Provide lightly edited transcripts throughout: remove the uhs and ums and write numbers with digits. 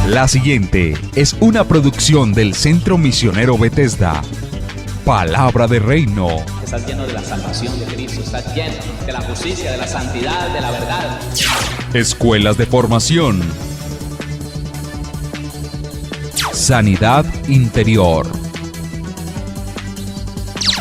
La siguiente es una producción del Centro Misionero Bethesda. Palabra de Reino. Estás lleno de la salvación de Cristo, estás lleno de la justicia, de la santidad, de la verdad. Escuelas de formación. Sanidad interior.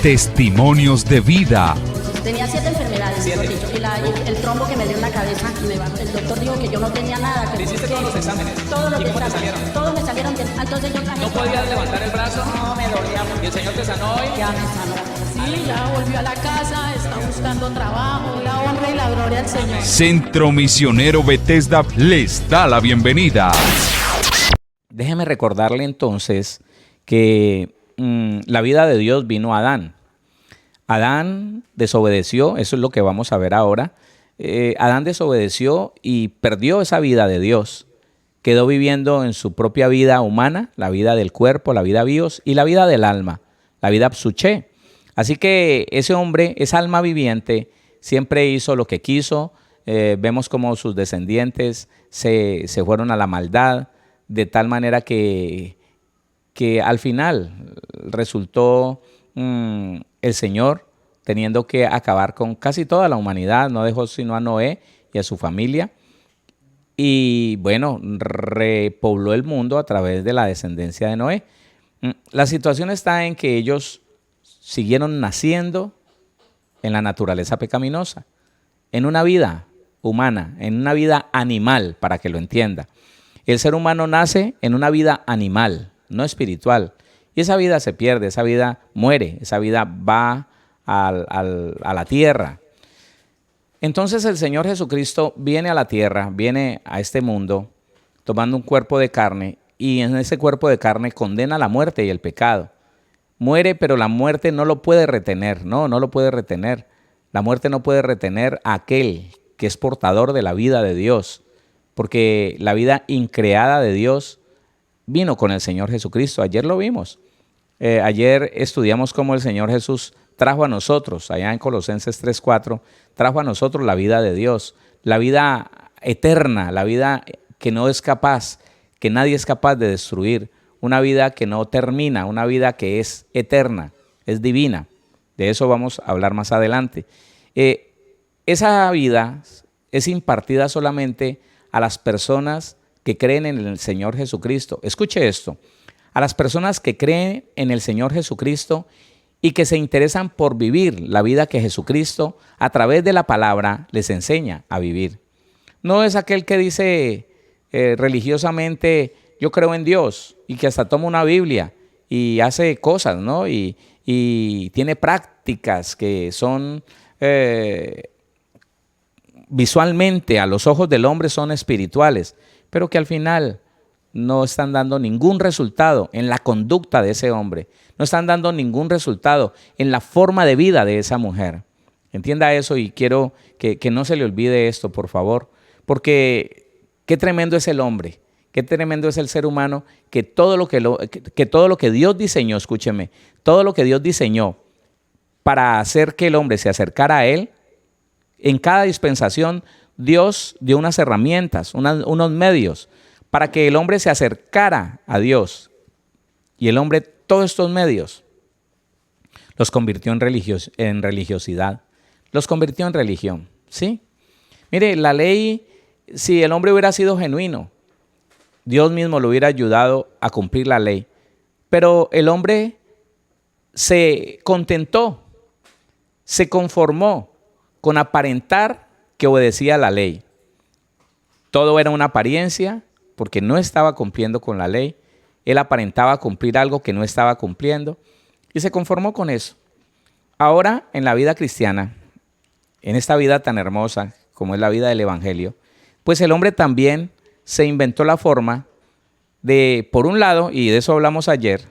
Testimonios de vida. Tenía 7 enfermedades, mejor dicho, y el trombo que me dio en la cabeza, el doctor dijo que yo no tenía nada. Que ¿Hiciste todos los exámenes? Todos los ¿Y cómo te exámenes, salieron? todos me salieron bien. Entonces yo traje... ¿No podías levantar el brazo? No, me dolía mucho. ¿Y el Señor te sanó hoy? Ya me sanó. Sí, ya volvió a la casa, está buscando trabajo, la honra y la gloria al Señor. Centro Misionero Bethesda les da la bienvenida. Déjeme recordarle entonces que la vida de Dios vino a Adán. Adán desobedeció, eso es lo que vamos a ver ahora. Adán desobedeció y perdió esa vida de Dios. Quedó viviendo en su propia vida humana, la vida del cuerpo, la vida bios y la vida del alma, la vida psuché. Así que ese hombre, esa alma viviente, siempre hizo lo que quiso. Vemos como sus descendientes se fueron a la maldad, de tal manera que al final resultó el Señor teniendo que acabar con casi toda la humanidad. No dejó sino a Noé y a su familia. Y bueno, repobló el mundo a través de la descendencia de Noé. La situación está en que ellos siguieron naciendo en la naturaleza pecaminosa, en una vida humana, en una vida animal, para que lo entienda. El ser humano nace en una vida animal, no espiritual. Y esa vida se pierde, esa vida muere, esa vida va a la tierra. Entonces el Señor Jesucristo viene a la tierra, viene a este mundo, tomando un cuerpo de carne, y en ese cuerpo de carne condena la muerte y el pecado. Muere, pero la muerte no lo puede retener, no lo puede retener. La muerte no puede retener a aquel que es portador de la vida de Dios, porque la vida increada de Dios vino con el Señor Jesucristo. Ayer lo vimos. Ayer estudiamos cómo el Señor Jesús trajo a nosotros, allá en Colosenses 3:4, trajo a nosotros la vida de Dios, la vida eterna, la vida que no es capaz, que nadie es capaz de destruir, una vida que no termina, una vida que es eterna, es divina. De eso vamos a hablar más adelante. Esa vida es impartida solamente a las personas que creen en el Señor Jesucristo. Escuche esto, a las personas que creen en el Señor Jesucristo y que se interesan por vivir la vida que Jesucristo a través de la palabra les enseña a vivir. No es aquel que dice religiosamente yo creo en Dios y que hasta toma una Biblia y hace cosas, ¿no? Y tiene prácticas que son visualmente a los ojos del hombre son espirituales, pero que al final no están dando ningún resultado en la conducta de ese hombre, no están dando ningún resultado en la forma de vida de esa mujer. Entienda eso y quiero que no se le olvide esto, por favor, porque qué tremendo es el hombre, qué tremendo es el ser humano, que todo lo que Dios diseñó, escúcheme, todo lo que Dios diseñó para hacer que el hombre se acercara a Él, en cada dispensación Dios dio unas herramientas, unos medios, para que el hombre se acercara a Dios. Y el hombre, todos estos medios, los convirtió en religiosidad, los convirtió en religión, ¿sí? Mire, la ley, si el hombre hubiera sido genuino, Dios mismo lo hubiera ayudado a cumplir la ley. Pero el hombre se contentó, se conformó con aparentar que obedecía a la ley. Todo era una apariencia, porque no estaba cumpliendo con la ley. Él aparentaba cumplir algo que no estaba cumpliendo y se conformó con eso. Ahora, en la vida cristiana, en esta vida tan hermosa como es la vida del Evangelio, pues el hombre también se inventó la forma de, por un lado, y de eso hablamos ayer,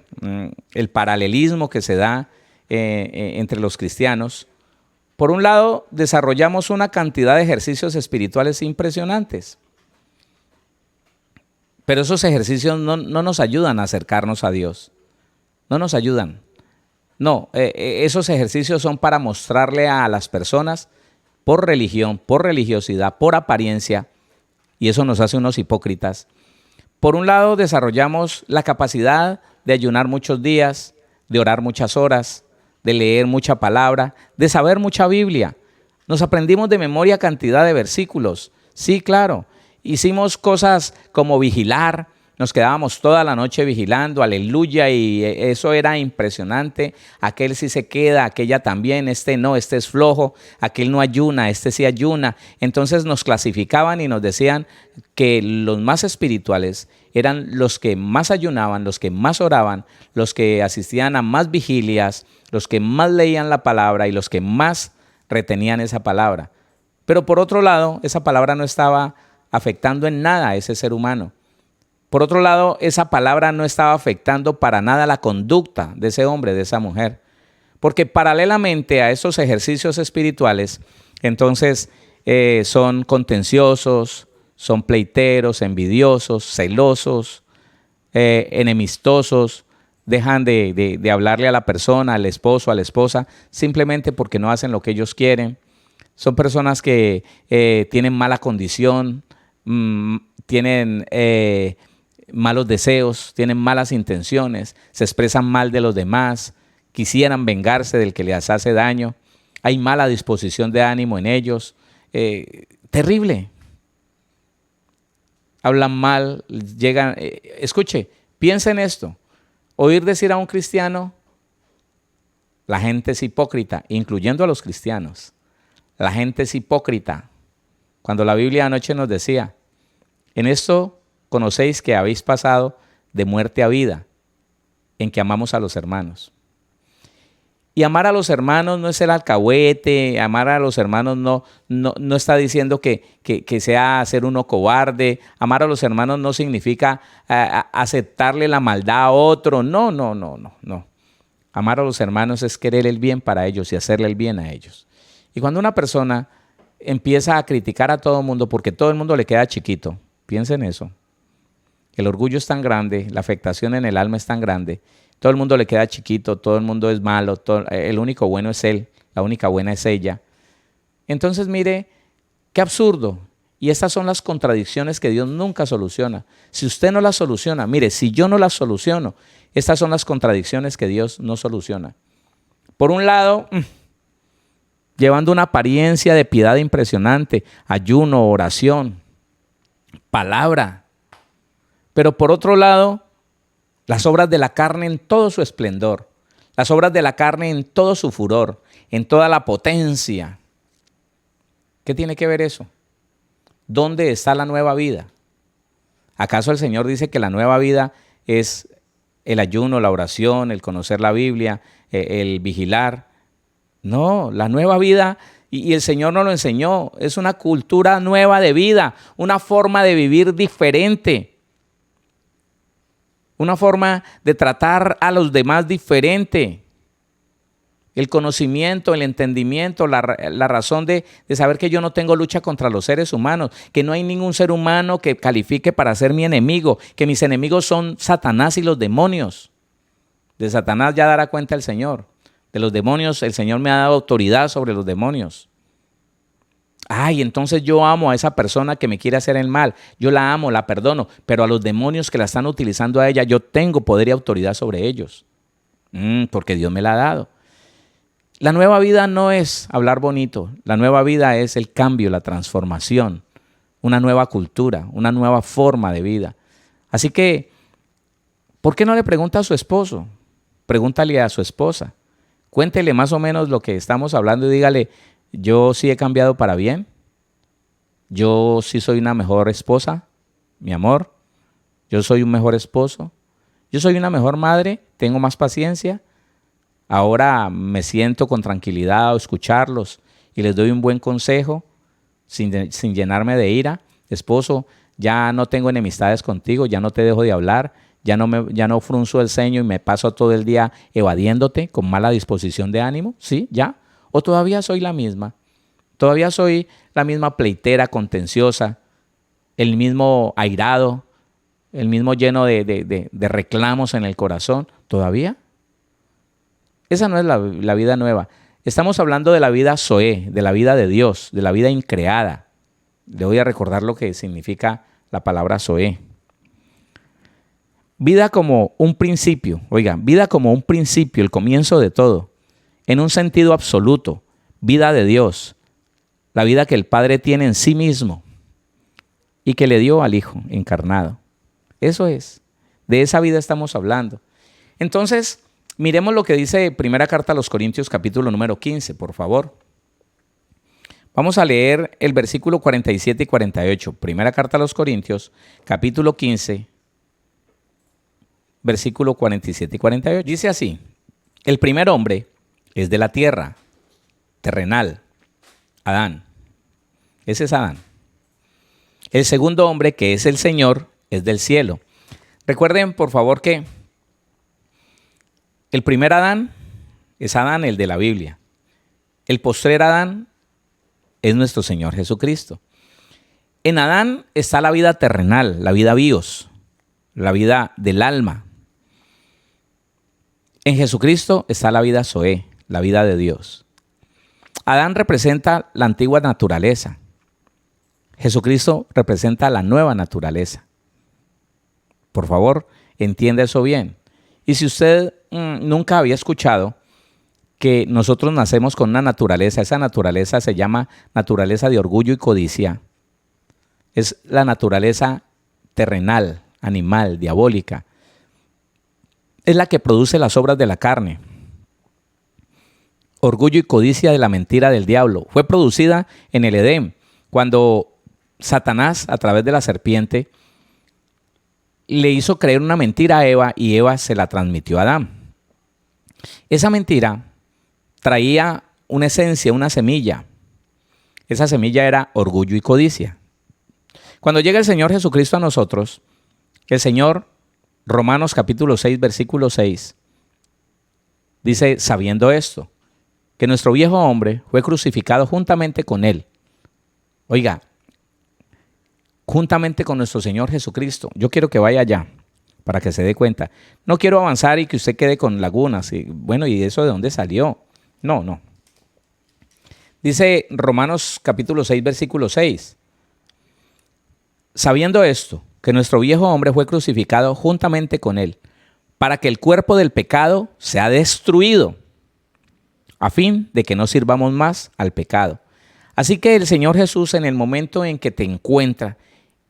el paralelismo que se da entre los cristianos. Por un lado, desarrollamos una cantidad de ejercicios espirituales impresionantes. Pero esos ejercicios no nos ayudan a acercarnos a Dios. No nos ayudan. No, esos ejercicios son para mostrarle a las personas por religión, por religiosidad, por apariencia, y eso nos hace unos hipócritas, Por un lado, desarrollamos la capacidad de ayunar muchos días, de orar muchas horas, de leer mucha palabra, de saber mucha Biblia. Nos aprendimos de memoria cantidad de versículos. Sí, claro. Hicimos cosas como vigilar. Nos quedábamos toda la noche vigilando, aleluya, y eso era impresionante. Aquel sí se queda, aquella también, este no, este es flojo, aquel no ayuna, este sí ayuna. Entonces nos clasificaban y nos decían que los más espirituales eran los que más ayunaban, los que más oraban, los que asistían a más vigilias, los que más leían la palabra y los que más retenían esa palabra. Pero por otro lado, esa palabra no estaba afectando en nada a ese ser humano. Por otro lado, esa palabra no estaba afectando para nada la conducta de ese hombre, de esa mujer. Porque paralelamente a esos ejercicios espirituales, entonces son contenciosos, son pleiteros, envidiosos, celosos, enemistosos, dejan de hablarle a la persona, al esposo, a la esposa, simplemente porque no hacen lo que ellos quieren. Son personas que tienen mala condición, tienen malos deseos, tienen malas intenciones, se expresan mal de los demás, quisieran vengarse del que les hace daño, hay mala disposición de ánimo en ellos, terrible. Hablan mal, llegan, escuche, piensa en esto, oír decir a un cristiano, la gente es hipócrita, incluyendo a los cristianos, la gente es hipócrita, cuando la Biblia anoche nos decía, en esto conocéis que habéis pasado de muerte a vida, en que amamos a los hermanos. Y amar a los hermanos no es el alcahuete, amar a los hermanos no está diciendo que sea ser uno cobarde, amar a los hermanos no significa aceptarle la maldad a otro, no. Amar a los hermanos es querer el bien para ellos y hacerle el bien a ellos. Y cuando una persona empieza a criticar a todo el mundo porque todo el mundo le queda chiquito, piensa en eso. El orgullo es tan grande, la afectación en el alma es tan grande, todo el mundo le queda chiquito, todo el mundo es malo, el único bueno es él, la única buena es ella. Entonces mire, qué absurdo. Y estas son las contradicciones que Dios nunca soluciona. Si usted no las soluciona, mire, si yo no las soluciono, estas son las contradicciones que Dios no soluciona. Por un lado, llevando una apariencia de piedad impresionante, ayuno, oración, palabra. Pero por otro lado, las obras de la carne en todo su esplendor, las obras de la carne en todo su furor, en toda la potencia. ¿Qué tiene que ver eso? ¿Dónde está la nueva vida? ¿Acaso el Señor dice que la nueva vida es el ayuno, la oración, el conocer la Biblia, el vigilar? No, la nueva vida, y el Señor nos lo enseñó, es una cultura nueva de vida, una forma de vivir diferente. Una forma de tratar a los demás diferente. El conocimiento, el entendimiento, la razón de saber que yo no tengo lucha contra los seres humanos, que no hay ningún ser humano que califique para ser mi enemigo, que mis enemigos son Satanás y los demonios. De Satanás ya dará cuenta el Señor. De los demonios, el Señor me ha dado autoridad sobre los demonios. Ay, entonces yo amo a esa persona que me quiere hacer el mal. Yo la amo, la perdono, pero a los demonios que la están utilizando a ella, yo tengo poder y autoridad sobre ellos. Porque Dios me la ha dado. La nueva vida no es hablar bonito. La nueva vida es el cambio, la transformación, una nueva cultura, una nueva forma de vida. Así que, ¿por qué no le pregunta a su esposo? Pregúntale a su esposa. Cuéntele más o menos lo que estamos hablando y dígale, yo sí he cambiado para bien, yo sí soy una mejor esposa, mi amor, yo soy un mejor esposo, yo soy una mejor madre, tengo más paciencia, ahora me siento con tranquilidad a escucharlos y les doy un buen consejo sin llenarme de ira. Esposo, ya no tengo enemistades contigo, ya no te dejo de hablar, ya no frunzo el ceño y me paso todo el día evadiéndote con mala disposición de ánimo, ¿sí? ¿Ya? ¿O todavía soy la misma? ¿Todavía soy la misma pleitera, contenciosa, el mismo airado, el mismo lleno de reclamos en el corazón? ¿Todavía? Esa no es la vida nueva. Estamos hablando de la vida Zoé, de la vida de Dios, de la vida increada. Le voy a recordar lo que significa la palabra Zoé. vida como un principio, oiga, vida como un principio, el comienzo de todo, en un sentido absoluto, vida de Dios, la vida que el Padre tiene en sí mismo y que le dio al Hijo encarnado. Eso es, de esa vida estamos hablando. Entonces, miremos lo que dice Primera Carta a los Corintios, capítulo número 15, por favor. Vamos a leer el versículo 47 y 48. Primera Carta a los Corintios, capítulo 15, versículo 47 y 48. Dice así: el primer hombre es de la tierra, terrenal, Adán. Ese es Adán. El segundo hombre, que es el Señor, es del cielo. Recuerden, por favor, que el primer Adán es Adán, el de la Biblia. El postrer Adán es nuestro Señor Jesucristo. En Adán está la vida terrenal, la vida bios, la vida del alma. En Jesucristo está la vida zoé, la vida de Dios. Adán representa la antigua naturaleza. Jesucristo representa la nueva naturaleza. Por favor, entienda eso bien. Y si usted nunca había escuchado que nosotros nacemos con una naturaleza, esa naturaleza se llama naturaleza de orgullo y codicia. Es la naturaleza terrenal, animal, diabólica. Es la que produce las obras de la carne. Orgullo y codicia de la mentira del diablo. Fue producida en el Edén, cuando Satanás, a través de la serpiente, le hizo creer una mentira a Eva y Eva se la transmitió a Adán. Esa mentira traía una esencia, una semilla. Esa semilla era orgullo y codicia. Cuando llega el Señor Jesucristo a nosotros, el Señor, Romanos capítulo 6, versículo 6, dice, sabiendo esto, que nuestro viejo hombre fue crucificado juntamente con él. Oiga, juntamente con nuestro Señor Jesucristo. Yo quiero que vaya allá para que se dé cuenta. No quiero avanzar y que usted quede con lagunas. Y, bueno, ¿y eso de dónde salió? No. Dice Romanos capítulo 6, versículo 6. Sabiendo esto, que nuestro viejo hombre fue crucificado juntamente con él, para que el cuerpo del pecado sea destruido, a fin de que no sirvamos más al pecado. Así que el Señor Jesús, en el momento en que te encuentra,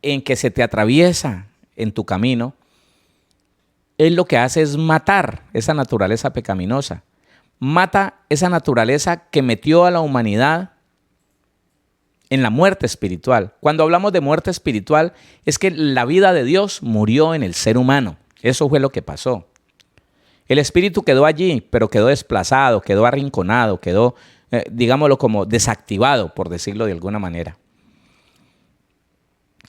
en que se te atraviesa en tu camino, Él lo que hace es matar esa naturaleza pecaminosa. Mata esa naturaleza que metió a la humanidad en la muerte espiritual. Cuando hablamos de muerte espiritual, es que la vida de Dios murió en el ser humano. Eso fue lo que pasó. El espíritu quedó allí, pero quedó desplazado, quedó arrinconado, quedó, digámoslo, como desactivado, por decirlo de alguna manera.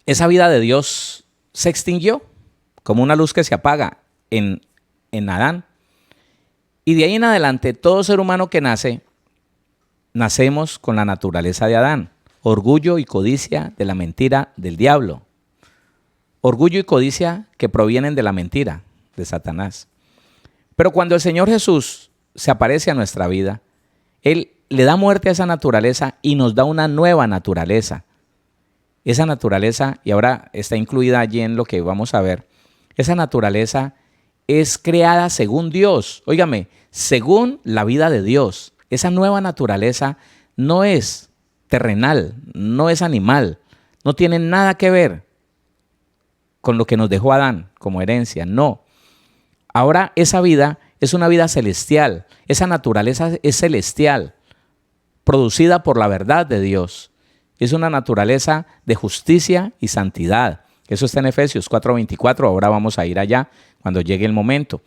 Esa vida de Dios se extinguió como una luz que se apaga en Adán. Y de ahí en adelante, todo ser humano que nace, nacemos con la naturaleza de Adán. Orgullo y codicia de la mentira del diablo. Orgullo y codicia que provienen de la mentira de Satanás. Pero cuando el Señor Jesús se aparece a nuestra vida, Él le da muerte a esa naturaleza y nos da una nueva naturaleza. Esa naturaleza, y ahora está incluida allí en lo que vamos a ver, esa naturaleza es creada según Dios. Óigame, según la vida de Dios. Esa nueva naturaleza no es terrenal, no es animal, no tiene nada que ver con lo que nos dejó Adán como herencia, no. Ahora esa vida es una vida celestial, esa naturaleza es celestial, producida por la verdad de Dios. Es una naturaleza de justicia y santidad. Eso está en Efesios 4:24, ahora vamos a ir allá cuando llegue el momento.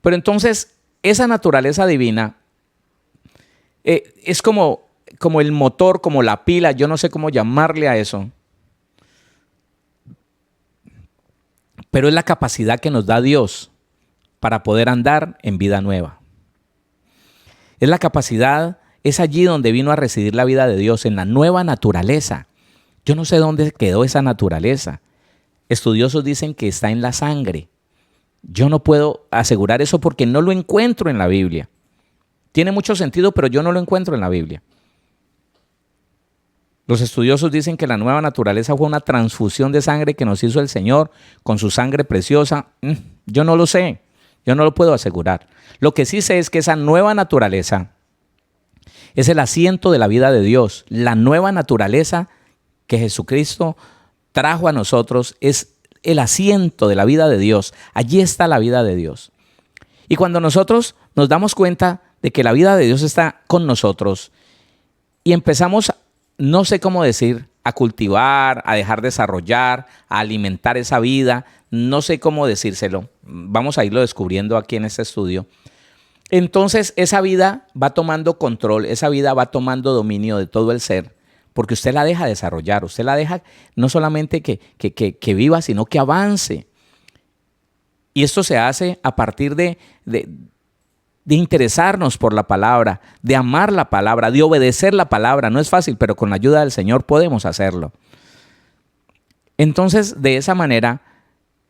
Pero entonces, esa naturaleza divina es como el motor, como la pila, yo no sé cómo llamarle a eso. Pero es la capacidad que nos da Dios para poder andar en vida nueva. Es la capacidad, es allí donde vino a residir la vida de Dios, en la nueva naturaleza. Yo no sé dónde quedó esa naturaleza. Estudiosos dicen que está en la sangre. Yo no puedo asegurar eso porque no lo encuentro en la Biblia. Tiene mucho sentido, pero yo no lo encuentro en la Biblia. Los estudiosos dicen que la nueva naturaleza fue una transfusión de sangre que nos hizo el Señor con su sangre preciosa. Yo no lo sé, yo no lo puedo asegurar. Lo que sí sé es que esa nueva naturaleza es el asiento de la vida de Dios. La nueva naturaleza que Jesucristo trajo a nosotros es el asiento de la vida de Dios. Allí está la vida de Dios. Y cuando nosotros nos damos cuenta de que la vida de Dios está con nosotros y empezamos, no sé cómo decir, a cultivar, a dejar desarrollar, a alimentar esa vida, no sé cómo decírselo, vamos a irlo descubriendo aquí en este estudio. Entonces esa vida va tomando control, esa vida va tomando dominio de todo el ser, porque usted la deja desarrollar, usted la deja no solamente que viva, sino que avance. Y esto se hace a partir de interesarnos por la palabra, de amar la palabra, de obedecer la palabra. No es fácil, pero con la ayuda del Señor podemos hacerlo. Entonces, de esa manera,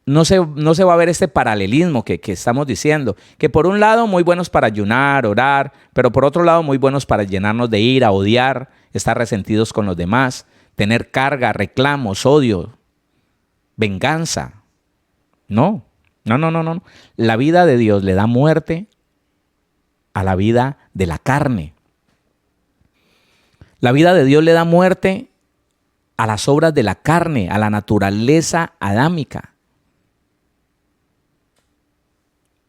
no se va a ver este paralelismo que estamos diciendo, que por un lado muy buenos para ayunar, orar, pero por otro lado muy buenos para llenarnos de ira, odiar, estar resentidos con los demás, tener carga, reclamos, odio, venganza. No. La vida de Dios le da muerte a la vida de la carne. La vida de Dios le da muerte a las obras de la carne, a la naturaleza adámica.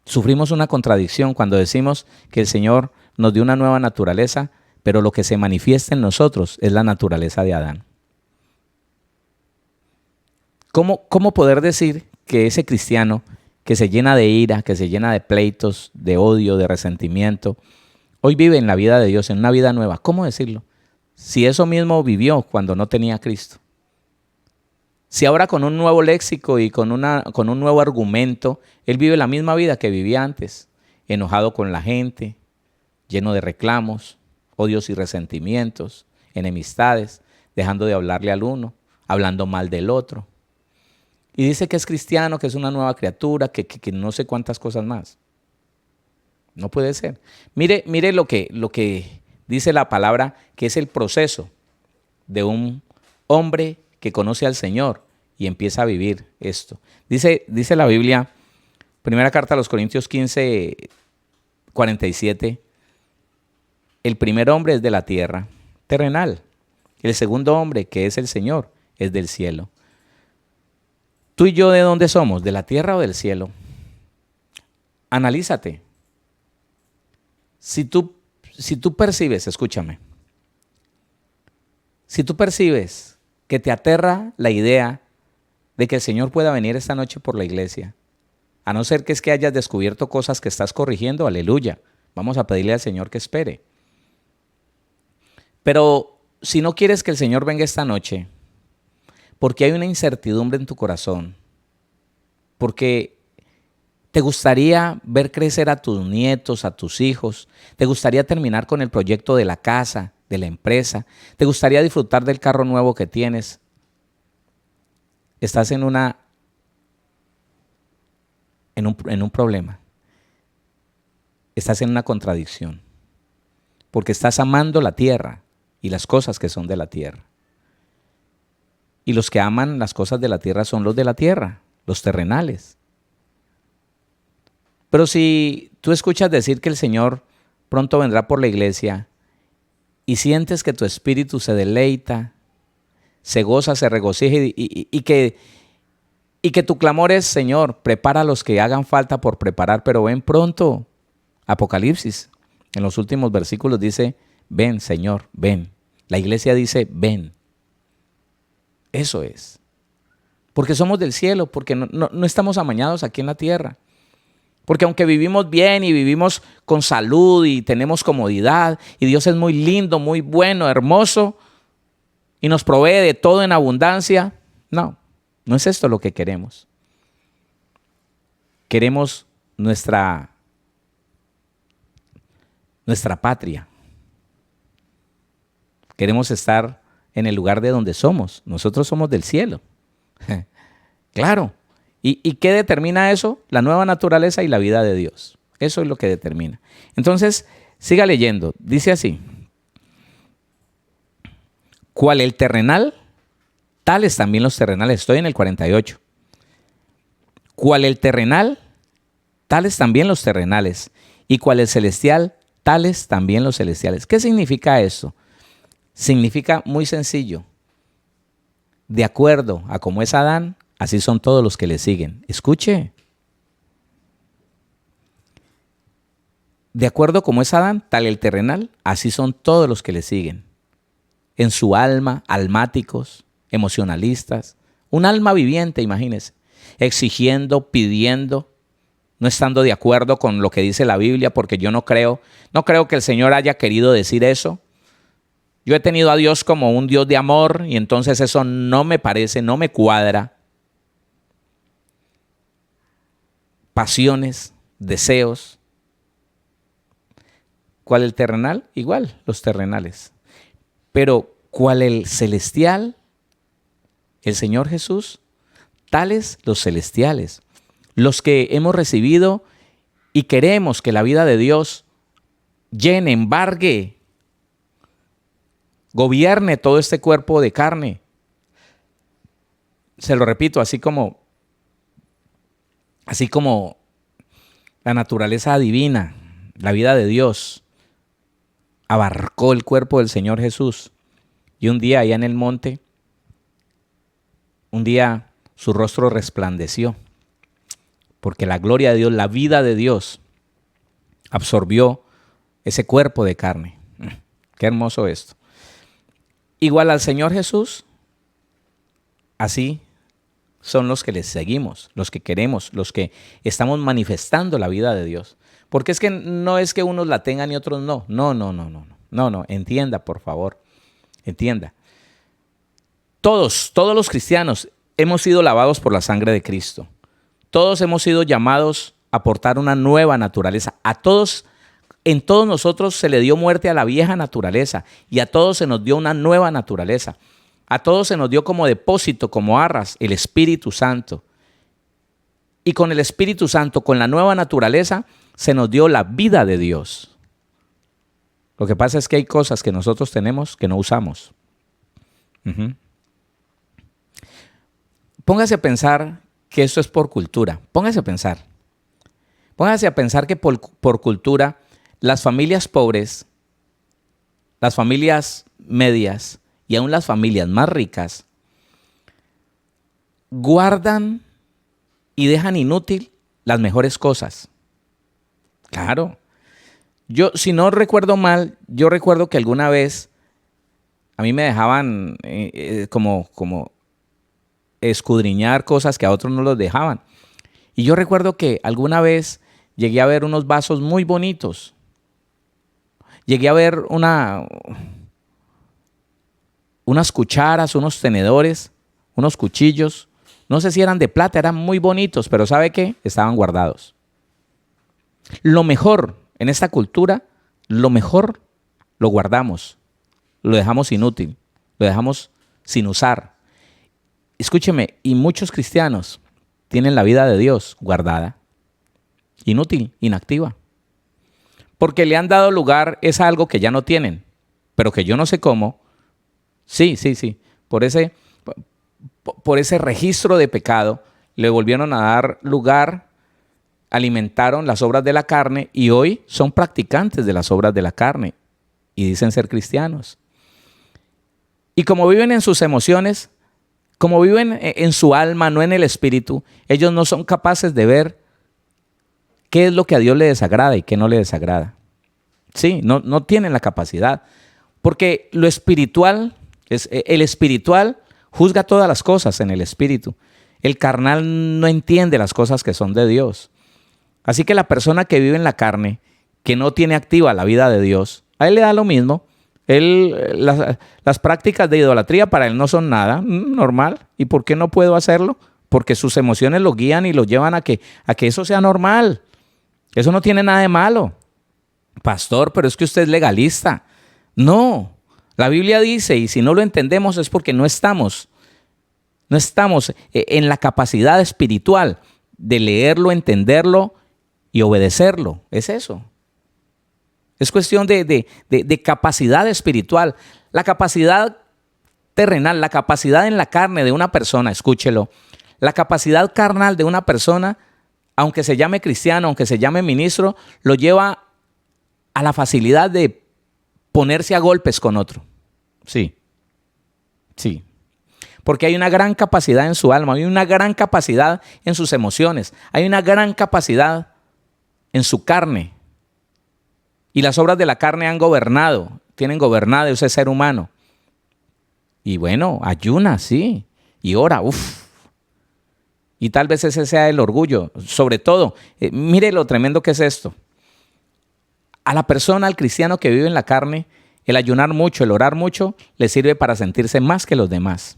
Sufrimos una contradicción cuando decimos que el Señor nos dio una nueva naturaleza, pero lo que se manifiesta en nosotros es la naturaleza de Adán. ¿Cómo poder decir que ese cristiano que se llena de ira, que se llena de pleitos, de odio, de resentimiento, hoy vive en la vida de Dios, en una vida nueva? ¿Cómo decirlo? Si eso mismo vivió cuando no tenía a Cristo. Si ahora con un nuevo léxico y con un nuevo argumento, él vive la misma vida que vivía antes, enojado con la gente, lleno de reclamos, odios y resentimientos, enemistades, dejando de hablarle al uno, hablando mal del otro. Y dice que es cristiano, que es una nueva criatura, que no sé cuántas cosas más. No puede ser. Mire lo que dice la palabra, que es el proceso de un hombre que conoce al Señor y empieza a vivir esto. Dice la Biblia, primera carta a los Corintios 15, 47, el primer hombre es de la tierra, terrenal. El segundo hombre, que es el Señor, es del cielo. ¿Tú y yo de dónde somos? ¿De la tierra o del cielo? Analízate. Si tú percibes, escúchame, si tú percibes que te aterra la idea de que el Señor pueda venir esta noche por la iglesia, a no ser que es que hayas descubierto cosas que estás corrigiendo, aleluya, vamos a pedirle al Señor que espere. Pero si no quieres que el Señor venga esta noche, porque hay una incertidumbre en tu corazón, porque te gustaría ver crecer a tus nietos, a tus hijos, te gustaría terminar con el proyecto de la casa, de la empresa, te gustaría disfrutar del carro nuevo que tienes, estás en un problema, estás en una contradicción, porque estás amando la tierra y las cosas que son de la tierra. Y los que aman las cosas de la tierra son los de la tierra, los terrenales. Pero si tú escuchas decir que el Señor pronto vendrá por la iglesia y sientes que tu espíritu se deleita, se goza, se regocija y que tu clamor es: Señor, prepara a los que hagan falta por preparar, pero ven pronto. Apocalipsis, en los últimos versículos dice: ven, Señor, ven. La iglesia dice: ven. Eso es. Porque somos del cielo, porque no estamos amañados aquí en la tierra. Porque aunque vivimos bien y vivimos con salud y tenemos comodidad y Dios es muy lindo, muy bueno, hermoso y nos provee de todo en abundancia, no es esto lo que queremos. Queremos nuestra patria. Queremos estar en el lugar de donde somos. Nosotros somos del cielo. Claro. ¿Y qué determina eso? La nueva naturaleza y la vida de Dios. Eso es lo que determina. Entonces, siga leyendo. Dice así: ¿cuál el terrenal? Tales también los terrenales. Estoy en el 48. ¿Cuál el terrenal? tales también los terrenales, y cual el celestial, tales también los celestiales. ¿Qué significa esto? Significa muy sencillo. De acuerdo a cómo es Adán, así son todos los que le siguen. Escuche. De acuerdo a cómo es Adán, tal el terrenal, así son todos los que le siguen. En su alma, almáticos, emocionalistas, un alma viviente, imagínese, exigiendo, pidiendo, no estando de acuerdo con lo que dice la Biblia, porque yo no creo que el Señor haya querido decir eso. Yo he tenido a Dios como un Dios de amor y entonces eso no me parece, no me cuadra. Pasiones, deseos. ¿Cuál el terrenal? Igual, los terrenales. Pero ¿cuál el celestial? El Señor Jesús. Tales los celestiales. Los que hemos recibido y queremos que la vida de Dios llene, embargue, gobierne todo este cuerpo de carne. Se lo repito, así como la naturaleza divina, la vida de Dios, abarcó el cuerpo del Señor Jesús. Y un día allá en el monte, un día su rostro resplandeció, porque la gloria de Dios, la vida de Dios, absorbió ese cuerpo de carne. Qué hermoso esto. Igual al Señor Jesús, así son los que les seguimos, los que queremos, los que estamos manifestando la vida de Dios. Porque es que no es que unos la tengan y otros no. No, entienda, por favor. Entienda. Todos los cristianos hemos sido lavados por la sangre de Cristo. Todos hemos sido llamados a portar una nueva naturaleza. En todos nosotros se le dio muerte a la vieja naturaleza y a todos se nos dio una nueva naturaleza. A todos se nos dio como depósito, como arras, el Espíritu Santo. Y con el Espíritu Santo, con la nueva naturaleza, se nos dio la vida de Dios. Lo que pasa es que hay cosas que nosotros tenemos que no usamos. Póngase a pensar que esto es por cultura. Póngase a pensar. Póngase a pensar que por cultura, las familias pobres, las familias medias y aún las familias más ricas guardan y dejan inútil las mejores cosas. Claro. Yo, si no recuerdo mal, yo recuerdo que alguna vez a mí me dejaban como escudriñar cosas que a otros no los dejaban. Y yo recuerdo que alguna vez llegué a ver unos vasos muy bonitos. Llegué a ver unas cucharas, unos tenedores, unos cuchillos. No sé si eran de plata, eran muy bonitos, pero ¿sabe qué? Estaban guardados. Lo mejor en esta cultura, lo mejor lo guardamos, lo dejamos inútil, lo dejamos sin usar. Escúcheme, y muchos cristianos tienen la vida de Dios guardada, inútil, inactiva. Porque le han dado lugar es algo que ya no tienen, pero que yo no sé cómo. Sí, por ese registro de pecado le volvieron a dar lugar, alimentaron las obras de la carne y hoy son practicantes de las obras de la carne y dicen ser cristianos. Y como viven en sus emociones, como viven en su alma, no en el espíritu, ellos no son capaces de ver qué es lo que a Dios le desagrada y qué no le desagrada. Sí, no tienen la capacidad. Porque lo espiritual, el espiritual juzga todas las cosas en el espíritu. El carnal no entiende las cosas que son de Dios. Así que la persona que vive en la carne, que no tiene activa la vida de Dios, a él le da lo mismo. Las prácticas de idolatría para él no son nada, normal. ¿Y por qué no puedo hacerlo? Porque sus emociones lo guían y lo llevan a que eso sea normal. Eso no tiene nada de malo. Pastor, pero es que usted es legalista. No, la Biblia dice, y si no lo entendemos es porque no estamos en la capacidad espiritual de leerlo, entenderlo y obedecerlo. Es eso. Es cuestión de capacidad espiritual. La capacidad terrenal, la capacidad en la carne de una persona, escúchelo. La capacidad carnal de una persona aunque se llame cristiano, aunque se llame ministro, lo lleva a la facilidad de ponerse a golpes con otro. Sí, sí. Porque hay una gran capacidad en su alma, hay una gran capacidad en sus emociones, hay una gran capacidad en su carne. Y las obras de la carne tienen gobernado ese ser humano. Y bueno, ayuna, sí, y ora, Y tal vez ese sea el orgullo. Sobre todo, mire lo tremendo que es esto. A la persona, al cristiano que vive en la carne, el ayunar mucho, el orar mucho, le sirve para sentirse más que los demás.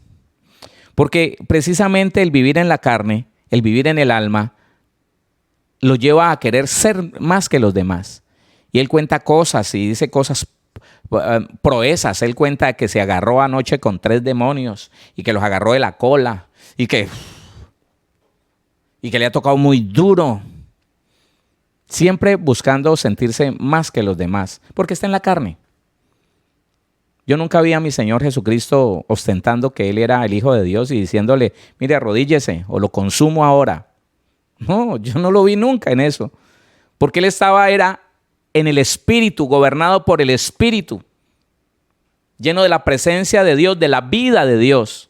Porque precisamente el vivir en la carne, el vivir en el alma, lo lleva a querer ser más que los demás. Y él cuenta cosas y dice cosas, proezas. Él cuenta que se agarró anoche con 3 demonios y que los agarró de la cola y que le ha tocado muy duro. Siempre buscando sentirse más que los demás, porque está en la carne. Yo nunca vi a mi Señor Jesucristo ostentando que Él era el Hijo de Dios y diciéndole, mire, arrodíllese o lo consumo ahora. No, yo no lo vi nunca en eso. Porque Él era en el Espíritu, gobernado por el Espíritu, lleno de la presencia de Dios, de la vida de Dios.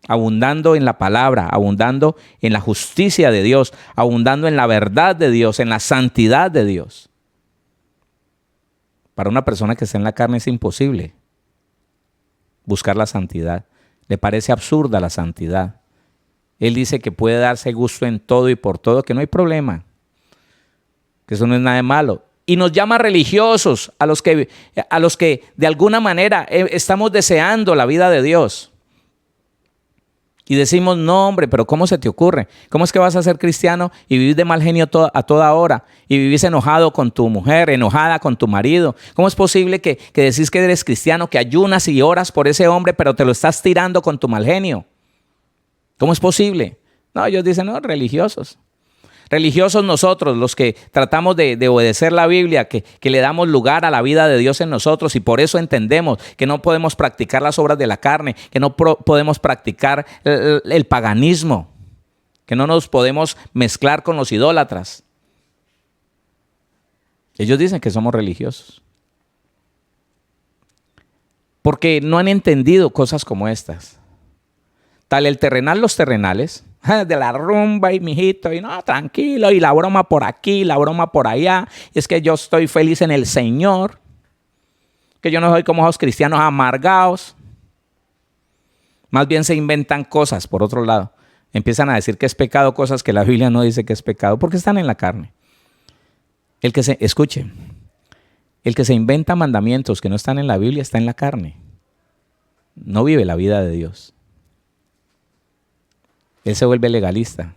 Abundando en la palabra, abundando en la justicia de Dios, abundando en la verdad de Dios, en la santidad de Dios. Para una persona que está en la carne es imposible buscar la santidad. Le parece absurda la santidad. Él dice que puede darse gusto en todo y por todo, que no hay problema, que eso no es nada de malo. Y nos llama religiosos a los que de alguna manera estamos deseando la vida de Dios. Y decimos, no hombre, pero ¿cómo se te ocurre? ¿Cómo es que vas a ser cristiano y vivir de mal genio a toda hora? Y vivís enojado con tu mujer, enojada con tu marido. ¿Cómo es posible que decís que eres cristiano, que ayunas y oras por ese hombre, pero te lo estás tirando con tu mal genio? ¿Cómo es posible? No, ellos dicen, no, religiosos. Religiosos nosotros, los que tratamos de obedecer la Biblia, que le damos lugar a la vida de Dios en nosotros, y por eso entendemos que no podemos practicar las obras de la carne, que no podemos practicar el paganismo, que no nos podemos mezclar con los idólatras. Ellos dicen que somos religiosos porque no han entendido cosas como estas. Tal el terrenal, los terrenales, de la rumba y mijito, y no, tranquilo, y la broma por aquí, la broma por allá, y es que yo estoy feliz en el Señor, que yo no soy como esos cristianos amargados. Más bien se inventan cosas, por otro lado. Empiezan a decir que es pecado, cosas que la Biblia no dice que es pecado, porque están en la carne. Escuche, el que se inventa mandamientos que no están en la Biblia está en la carne. No vive la vida de Dios. Él se vuelve legalista.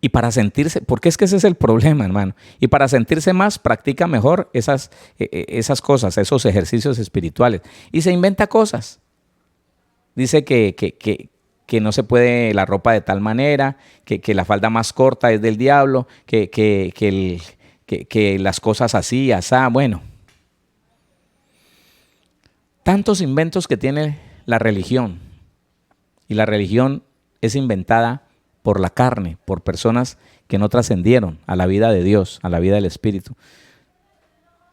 Y para sentirse, porque es que ese es el problema, hermano. Y para sentirse más, practica mejor esas cosas, esos ejercicios espirituales. Y se inventa cosas. Dice que no se puede la ropa de tal manera, que la falda más corta es del diablo, que las cosas así, asá, bueno. Tantos inventos que tiene la religión. Y la religión es inventada por la carne, por personas que no trascendieron a la vida de Dios, a la vida del Espíritu.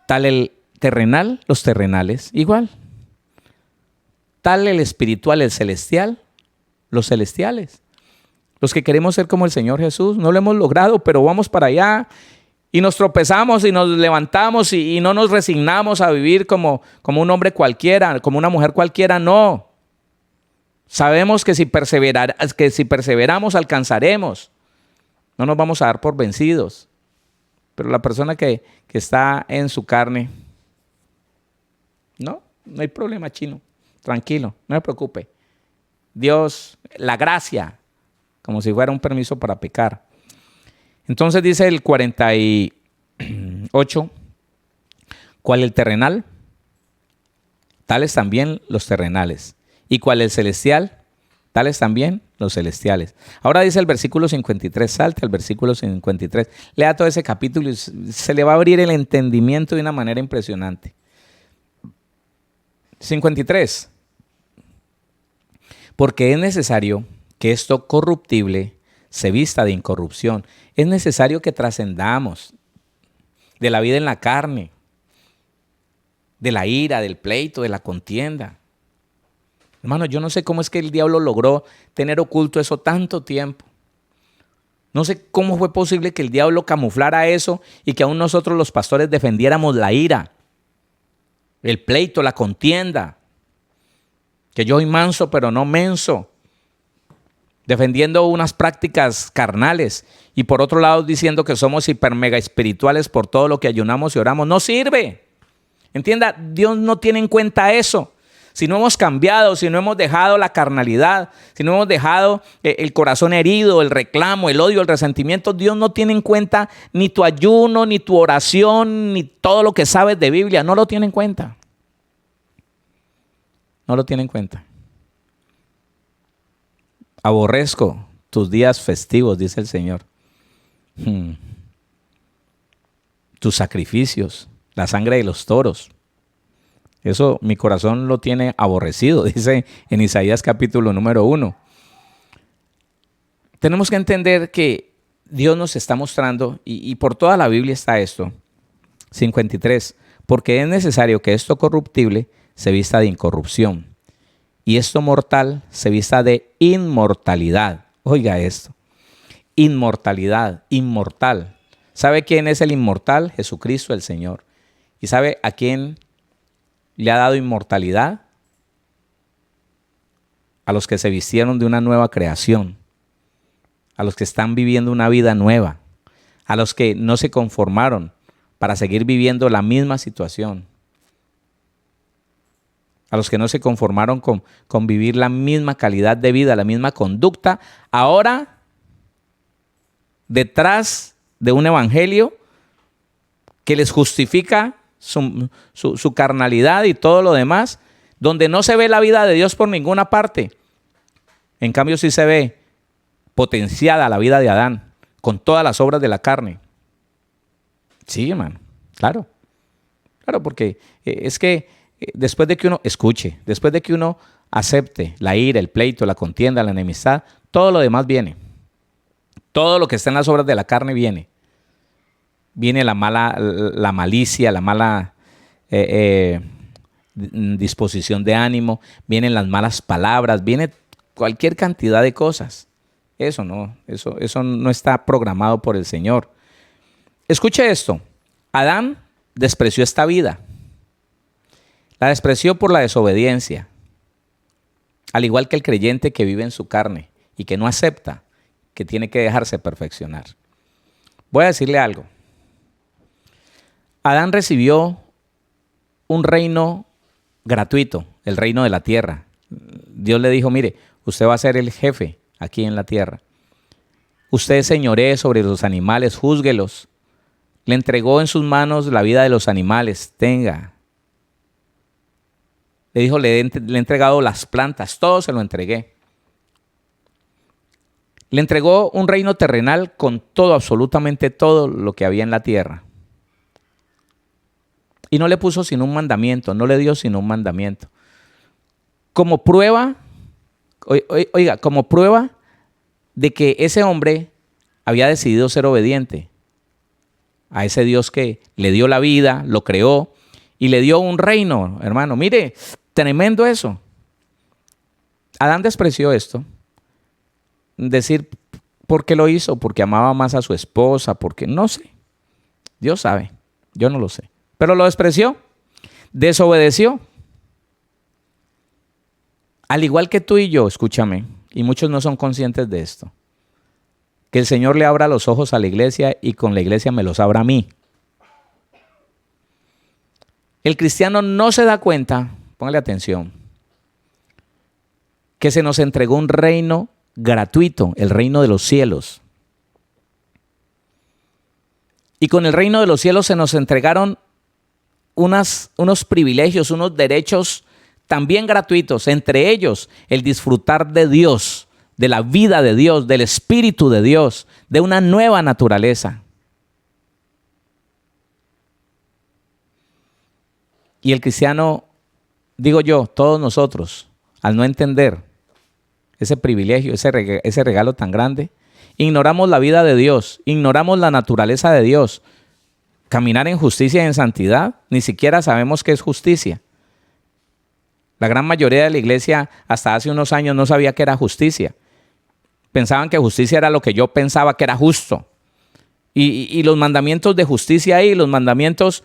Tal el terrenal, los terrenales, igual. Tal el espiritual, el celestial, los celestiales. Los que queremos ser como el Señor Jesús, no lo hemos logrado, pero vamos para allá y nos tropezamos y nos levantamos y no nos resignamos a vivir como un hombre cualquiera, como una mujer cualquiera, no. Sabemos que si perseveramos alcanzaremos. No nos vamos a dar por vencidos. Pero la persona que está en su carne, no hay problema, chino. Tranquilo, no se preocupe. Dios, la gracia, como si fuera un permiso para pecar. Entonces dice el 48, ¿cuál el terrenal? Tales también los terrenales. ¿Y cuál el celestial? Tales también los celestiales. Ahora dice el versículo 53, salte al versículo 53. Lea todo ese capítulo y se le va a abrir el entendimiento de una manera impresionante. 53. Porque es necesario que esto corruptible se vista de incorrupción. Es necesario que trascendamos de la vida en la carne, de la ira, del pleito, de la contienda. Hermano, yo no sé cómo es que el diablo logró tener oculto eso tanto tiempo. No sé cómo fue posible que el diablo camuflara eso y que aún nosotros los pastores defendiéramos la ira, el pleito, la contienda. Que yo soy manso pero no menso. Defendiendo unas prácticas carnales y por otro lado diciendo que somos hiper mega espirituales por todo lo que ayunamos y oramos. No sirve. Entienda, Dios no tiene en cuenta eso. Si no hemos cambiado, si no hemos dejado la carnalidad, si no hemos dejado el corazón herido, el reclamo, el odio, el resentimiento, Dios no tiene en cuenta ni tu ayuno, ni tu oración, ni todo lo que sabes de Biblia. No lo tiene en cuenta. No lo tiene en cuenta. Aborrezco tus días festivos, dice el Señor. Tus sacrificios, la sangre de los toros. Eso mi corazón lo tiene aborrecido, dice en Isaías capítulo número 1. Tenemos que entender que Dios nos está mostrando, y por toda la Biblia está esto, 53, porque es necesario que esto corruptible se vista de incorrupción, y esto mortal se vista de inmortalidad. Oiga esto, inmortalidad, inmortal. ¿Sabe quién es el inmortal? Jesucristo el Señor. ¿Y sabe a quién le ha dado inmortalidad? A los que se vistieron de una nueva creación, a los que están viviendo una vida nueva, a los que no se conformaron para seguir viviendo la misma situación, a los que no se conformaron con vivir la misma calidad de vida, la misma conducta, ahora detrás de un evangelio que les justifica su carnalidad y todo lo demás, donde no se ve la vida de Dios por ninguna parte. En cambio sí se ve potenciada la vida de Adán con todas las obras de la carne. Sí, hermano, claro, porque es que después de que uno escuche, después de que uno acepte la ira, el pleito, la contienda, la enemistad, todo lo demás viene. Todo lo que está en las obras de la carne viene. Viene la malicia, la mala disposición de ánimo, vienen las malas palabras, viene cualquier cantidad de cosas. Eso no está programado por el Señor. Escuche esto. Adán despreció esta vida. La despreció por la desobediencia. Al igual que el creyente que vive en su carne y que no acepta que tiene que dejarse perfeccionar. Voy a decirle algo. Adán recibió un reino gratuito, el reino de la tierra. Dios le dijo, mire, usted va a ser el jefe aquí en la tierra. Usted señoree sobre los animales, júzguelos. Le entregó en sus manos la vida de los animales, tenga. Le dijo, le he entregado las plantas, todo se lo entregué. Le entregó un reino terrenal con todo, absolutamente todo lo que había en la tierra. Y no le puso sino un mandamiento, no le dio sino un mandamiento. Como prueba, como prueba de que ese hombre había decidido ser obediente a ese Dios que le dio la vida, lo creó y le dio un reino, hermano. Mire, tremendo eso. Adán despreció esto. Decir, ¿por qué lo hizo? Porque amaba más a su esposa, porque no sé. Dios sabe, yo no lo sé. Pero lo despreció, desobedeció. Al igual que tú y yo, escúchame, y muchos no son conscientes de esto, que el Señor le abra los ojos a la iglesia y con la iglesia me los abra a mí. El cristiano no se da cuenta, póngale atención, que se nos entregó un reino gratuito, el reino de los cielos. Y con el reino de los cielos se nos entregaron unos privilegios, unos derechos también gratuitos, entre ellos el disfrutar de Dios, de la vida de Dios, del Espíritu de Dios, de una nueva naturaleza. Y el cristiano, digo yo, todos nosotros, al no entender ese privilegio, ese regalo tan grande, ignoramos la vida de Dios, ignoramos la naturaleza de Dios. Caminar en justicia y en santidad, ni siquiera sabemos qué es justicia. La gran mayoría de la iglesia hasta hace unos años no sabía qué era justicia. Pensaban que justicia era lo que yo pensaba que era justo. Y los mandamientos de justicia ahí, los mandamientos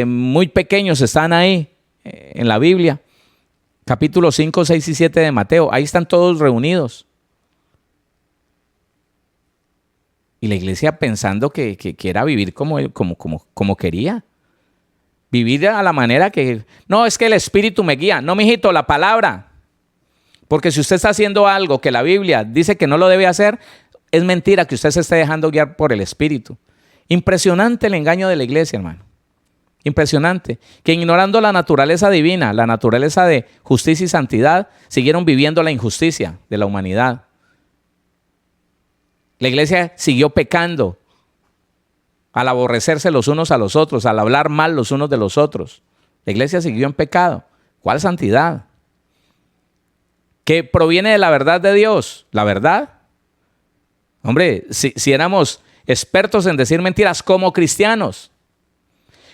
muy pequeños están ahí en la Biblia. Capítulos 5, 6 y 7 de Mateo. Ahí están todos reunidos. Y la iglesia pensando que era vivir como quería. Vivir a la manera que... No, es que el Espíritu me guía. No, mijito, la palabra. Porque si usted está haciendo algo que la Biblia dice que no lo debe hacer, es mentira que usted se esté dejando guiar por el Espíritu. Impresionante el engaño de la iglesia, hermano. Impresionante. Que ignorando la naturaleza divina, la naturaleza de justicia y santidad, siguieron viviendo la injusticia de la humanidad. La iglesia siguió pecando al aborrecerse los unos a los otros, al hablar mal los unos de los otros. La iglesia siguió en pecado. ¿Cuál santidad? Que proviene de la verdad de Dios. ¿La verdad? Hombre, si éramos expertos en decir mentiras como cristianos.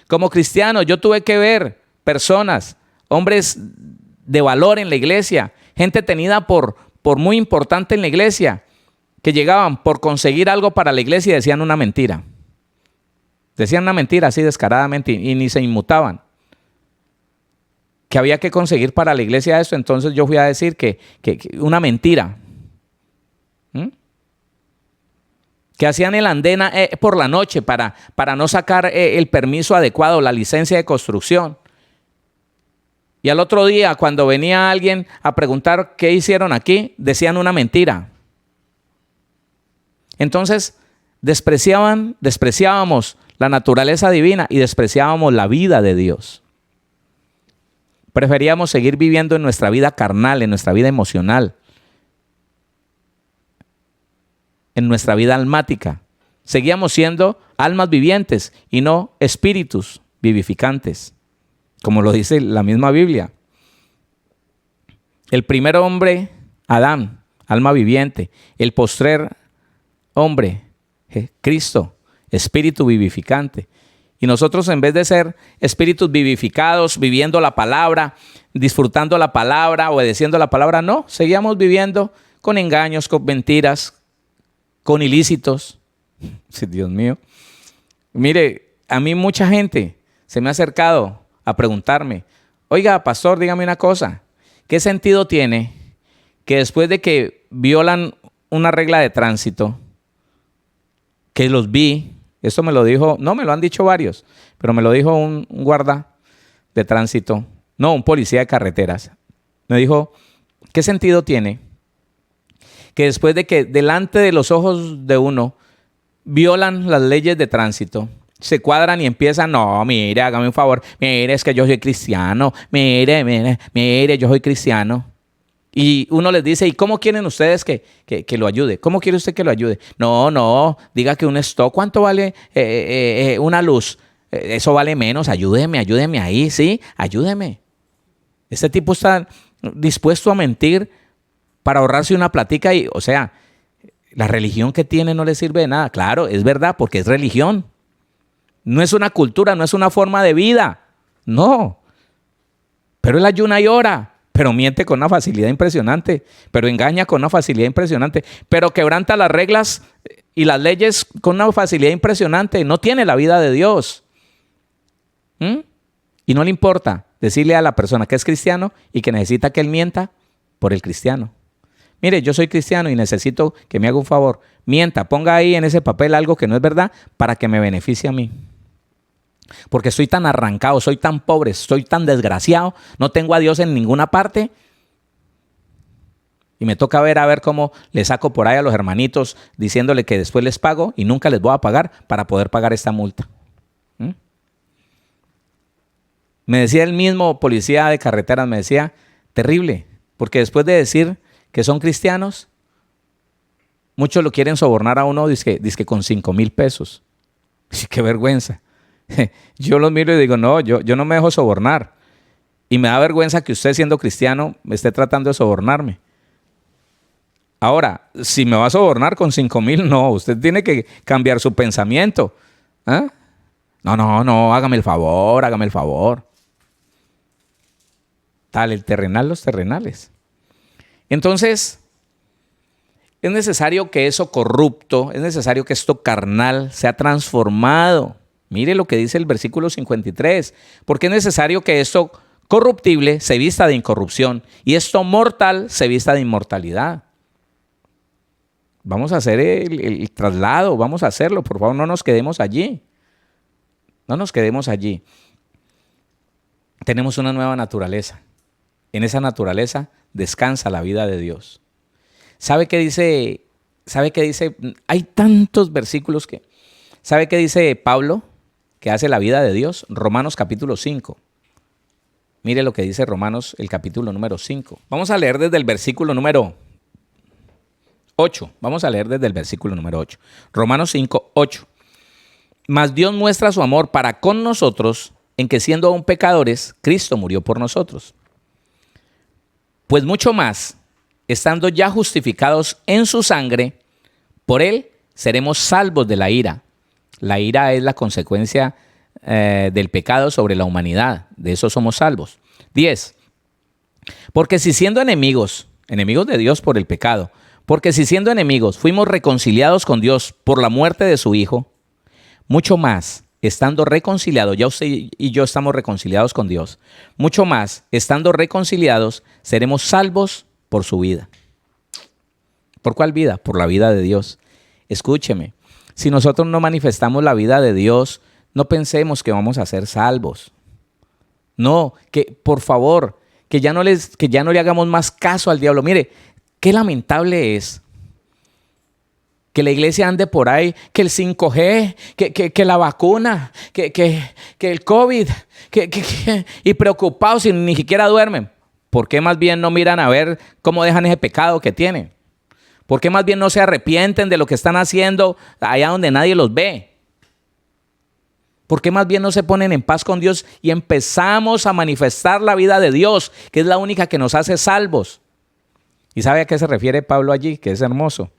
Como cristianos, yo tuve que ver personas, hombres de valor en la iglesia, gente tenida por muy importante en la iglesia, que llegaban por conseguir algo para la iglesia y decían una mentira. Decían una mentira así descaradamente y ni se inmutaban. Que había que conseguir para la iglesia esto, entonces yo fui a decir que una mentira. Que hacían el andén por la noche para no sacar el permiso adecuado, la licencia de construcción. Y al otro día, cuando venía alguien a preguntar qué hicieron aquí, decían una mentira. Entonces, despreciábamos la naturaleza divina y despreciábamos la vida de Dios. Preferíamos seguir viviendo en nuestra vida carnal, en nuestra vida emocional, en nuestra vida almática. Seguíamos siendo almas vivientes y no espíritus vivificantes, como lo dice la misma Biblia. El primer hombre, Adán, alma viviente. El postrer hombre, Cristo, espíritu vivificante. Y nosotros, en vez de ser espíritus vivificados, viviendo la palabra, disfrutando la palabra, obedeciendo la palabra, no, seguíamos viviendo con engaños, con mentiras, con ilícitos. Dios mío. Mire, a mí mucha gente se me ha acercado a preguntarme, oiga, pastor, dígame una cosa, ¿qué sentido tiene que después de que violan una regla de tránsito, que los vi, esto me lo dijo, no, me lo han dicho varios, pero me lo dijo un guarda de tránsito, no, un policía de carreteras, me dijo, ¿qué sentido tiene que después de que delante de los ojos de uno violan las leyes de tránsito, se cuadran y empiezan, no, mire, hágame un favor, mire, es que yo soy cristiano, mire, yo soy cristiano? Y uno les dice, ¿y cómo quieren ustedes que lo ayude? ¿Cómo quiere usted que lo ayude? No, diga que un stop, ¿cuánto vale una luz? Eso vale menos, ayúdeme ahí, ¿sí? Ayúdeme. Este tipo está dispuesto a mentir para ahorrarse una platica y, o sea, la religión que tiene no le sirve de nada. Claro, es verdad, porque es religión. No es una cultura, no es una forma de vida. No. Pero él ayuna y ora, pero miente con una facilidad impresionante, pero engaña con una facilidad impresionante, pero quebranta las reglas y las leyes con una facilidad impresionante. No tiene la vida de Dios. Y no le importa decirle a la persona que es cristiano y que necesita que él mienta por el cristiano. Mire, yo soy cristiano y necesito que me haga un favor. Mienta, ponga ahí en ese papel algo que no es verdad para que me beneficie a mí. Porque estoy tan arrancado, soy tan pobre, soy tan desgraciado, no tengo a Dios en ninguna parte. Y me toca ver a ver cómo le saco por ahí a los hermanitos diciéndole que después les pago y nunca les voy a pagar para poder pagar esta multa. Me decía el mismo policía de carreteras, me decía, terrible, porque después de decir que son cristianos, muchos lo quieren sobornar a uno, dizque con 5,000 pesos. ¡Qué vergüenza! Yo los miro y digo, no, yo no me dejo sobornar. Y me da vergüenza que usted, siendo cristiano, me esté tratando de sobornarme. Ahora, si me va a sobornar con 5,000, no, usted tiene que cambiar su pensamiento. ¿Ah? No, hágame el favor, hágame el favor. Tal, el terrenal, los terrenales. Entonces, es necesario que eso corrupto, es necesario que esto carnal sea transformado. Mire lo que dice el versículo 53. Porque es necesario que esto corruptible se vista de incorrupción y esto mortal se vista de inmortalidad. Vamos a hacer el traslado, vamos a hacerlo. Por favor, no nos quedemos allí. No nos quedemos allí. Tenemos una nueva naturaleza. En esa naturaleza descansa la vida de Dios. ¿Sabe qué dice? Hay tantos versículos que... ¿Sabe qué dice Pablo? Que hace la vida de Dios. Romanos capítulo 5. Mire lo que dice Romanos, el capítulo número 5. Vamos a leer desde el versículo número 8. Vamos a leer desde el versículo número 8. Romanos 5, 8. Mas Dios muestra su amor para con nosotros en que siendo aún pecadores, Cristo murió por nosotros. Pues mucho más, estando ya justificados en su sangre, por él seremos salvos de la ira. La ira es la consecuencia del pecado sobre la humanidad. De eso somos salvos. 10. Porque si siendo enemigos de Dios por el pecado, porque si siendo enemigos fuimos reconciliados con Dios por la muerte de su Hijo, mucho más, estando reconciliados, ya usted y yo estamos reconciliados con Dios, mucho más, estando reconciliados, seremos salvos por su vida. ¿Por cuál vida? Por la vida de Dios. Escúcheme, si nosotros no manifestamos la vida de Dios, no pensemos que vamos a ser salvos. No, que por favor, que ya no le hagamos más caso al diablo. Mire, qué lamentable es que la iglesia ande por ahí, que el 5G, que la vacuna, que el COVID, y preocupados y ni siquiera duermen. ¿Por qué más bien no miran a ver cómo dejan ese pecado que tienen? ¿Por qué más bien no se arrepienten de lo que están haciendo allá donde nadie los ve? ¿Por qué más bien no se ponen en paz con Dios y empezamos a manifestar la vida de Dios, que es la única que nos hace salvos? ¿Y sabe a qué se refiere Pablo allí? Que es hermoso.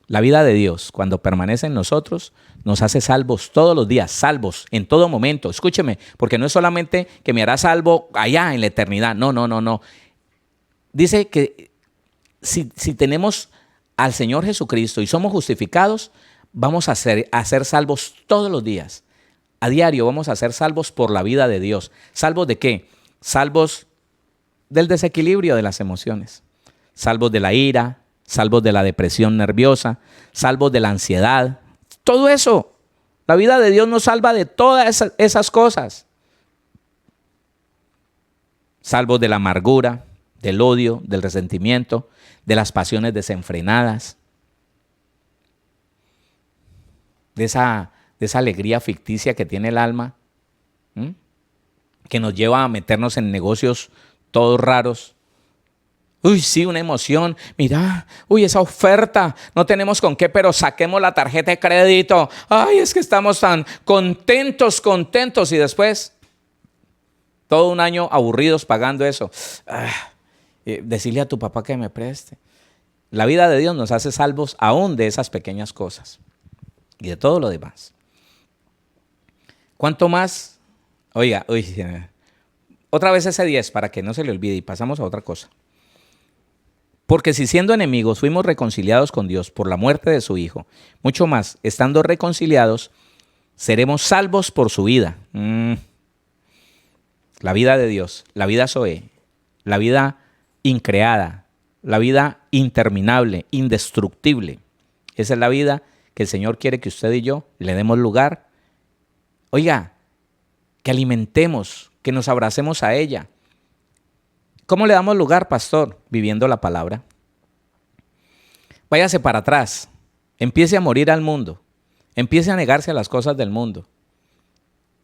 La vida de Dios, cuando permanece en nosotros, nos hace salvos todos los días, salvos en todo momento. Escúcheme, porque no es solamente que me hará salvo allá en la eternidad. No. Dice que si tenemos al Señor Jesucristo y somos justificados, vamos a ser salvos todos los días. A diario vamos a ser salvos por la vida de Dios. ¿Salvos de qué? Salvos del desequilibrio de las emociones. Salvos de la ira, salvos de la depresión nerviosa, salvos de la ansiedad. Todo eso. La vida de Dios nos salva de todas esas cosas. Salvos de la amargura, del odio, del resentimiento, de las pasiones desenfrenadas, de esa alegría ficticia que tiene el alma, que nos lleva a meternos en negocios todos raros. Uy, sí, una emoción. Mira, esa oferta, no tenemos con qué, pero saquemos la tarjeta de crédito. Ay, es que estamos tan contentos. Y después, todo un año aburridos pagando eso. Decirle a tu papá que me preste. La vida de Dios nos hace salvos aún de esas pequeñas cosas y de todo lo demás. ¿Cuánto más? Oiga, otra vez ese 10 para que no se le olvide y pasamos a otra cosa. Porque si siendo enemigos fuimos reconciliados con Dios por la muerte de su Hijo, mucho más, estando reconciliados, seremos salvos por su vida. La vida de Dios, la vida Zoe, la vida increada, la vida interminable, indestructible. Esa es la vida que el Señor quiere que usted y yo le demos lugar. Oiga, que alimentemos, que nos abracemos a ella. ¿Cómo le damos lugar, pastor? Viviendo la palabra. Váyase para atrás. Empiece a morir al mundo. Empiece a negarse a las cosas del mundo.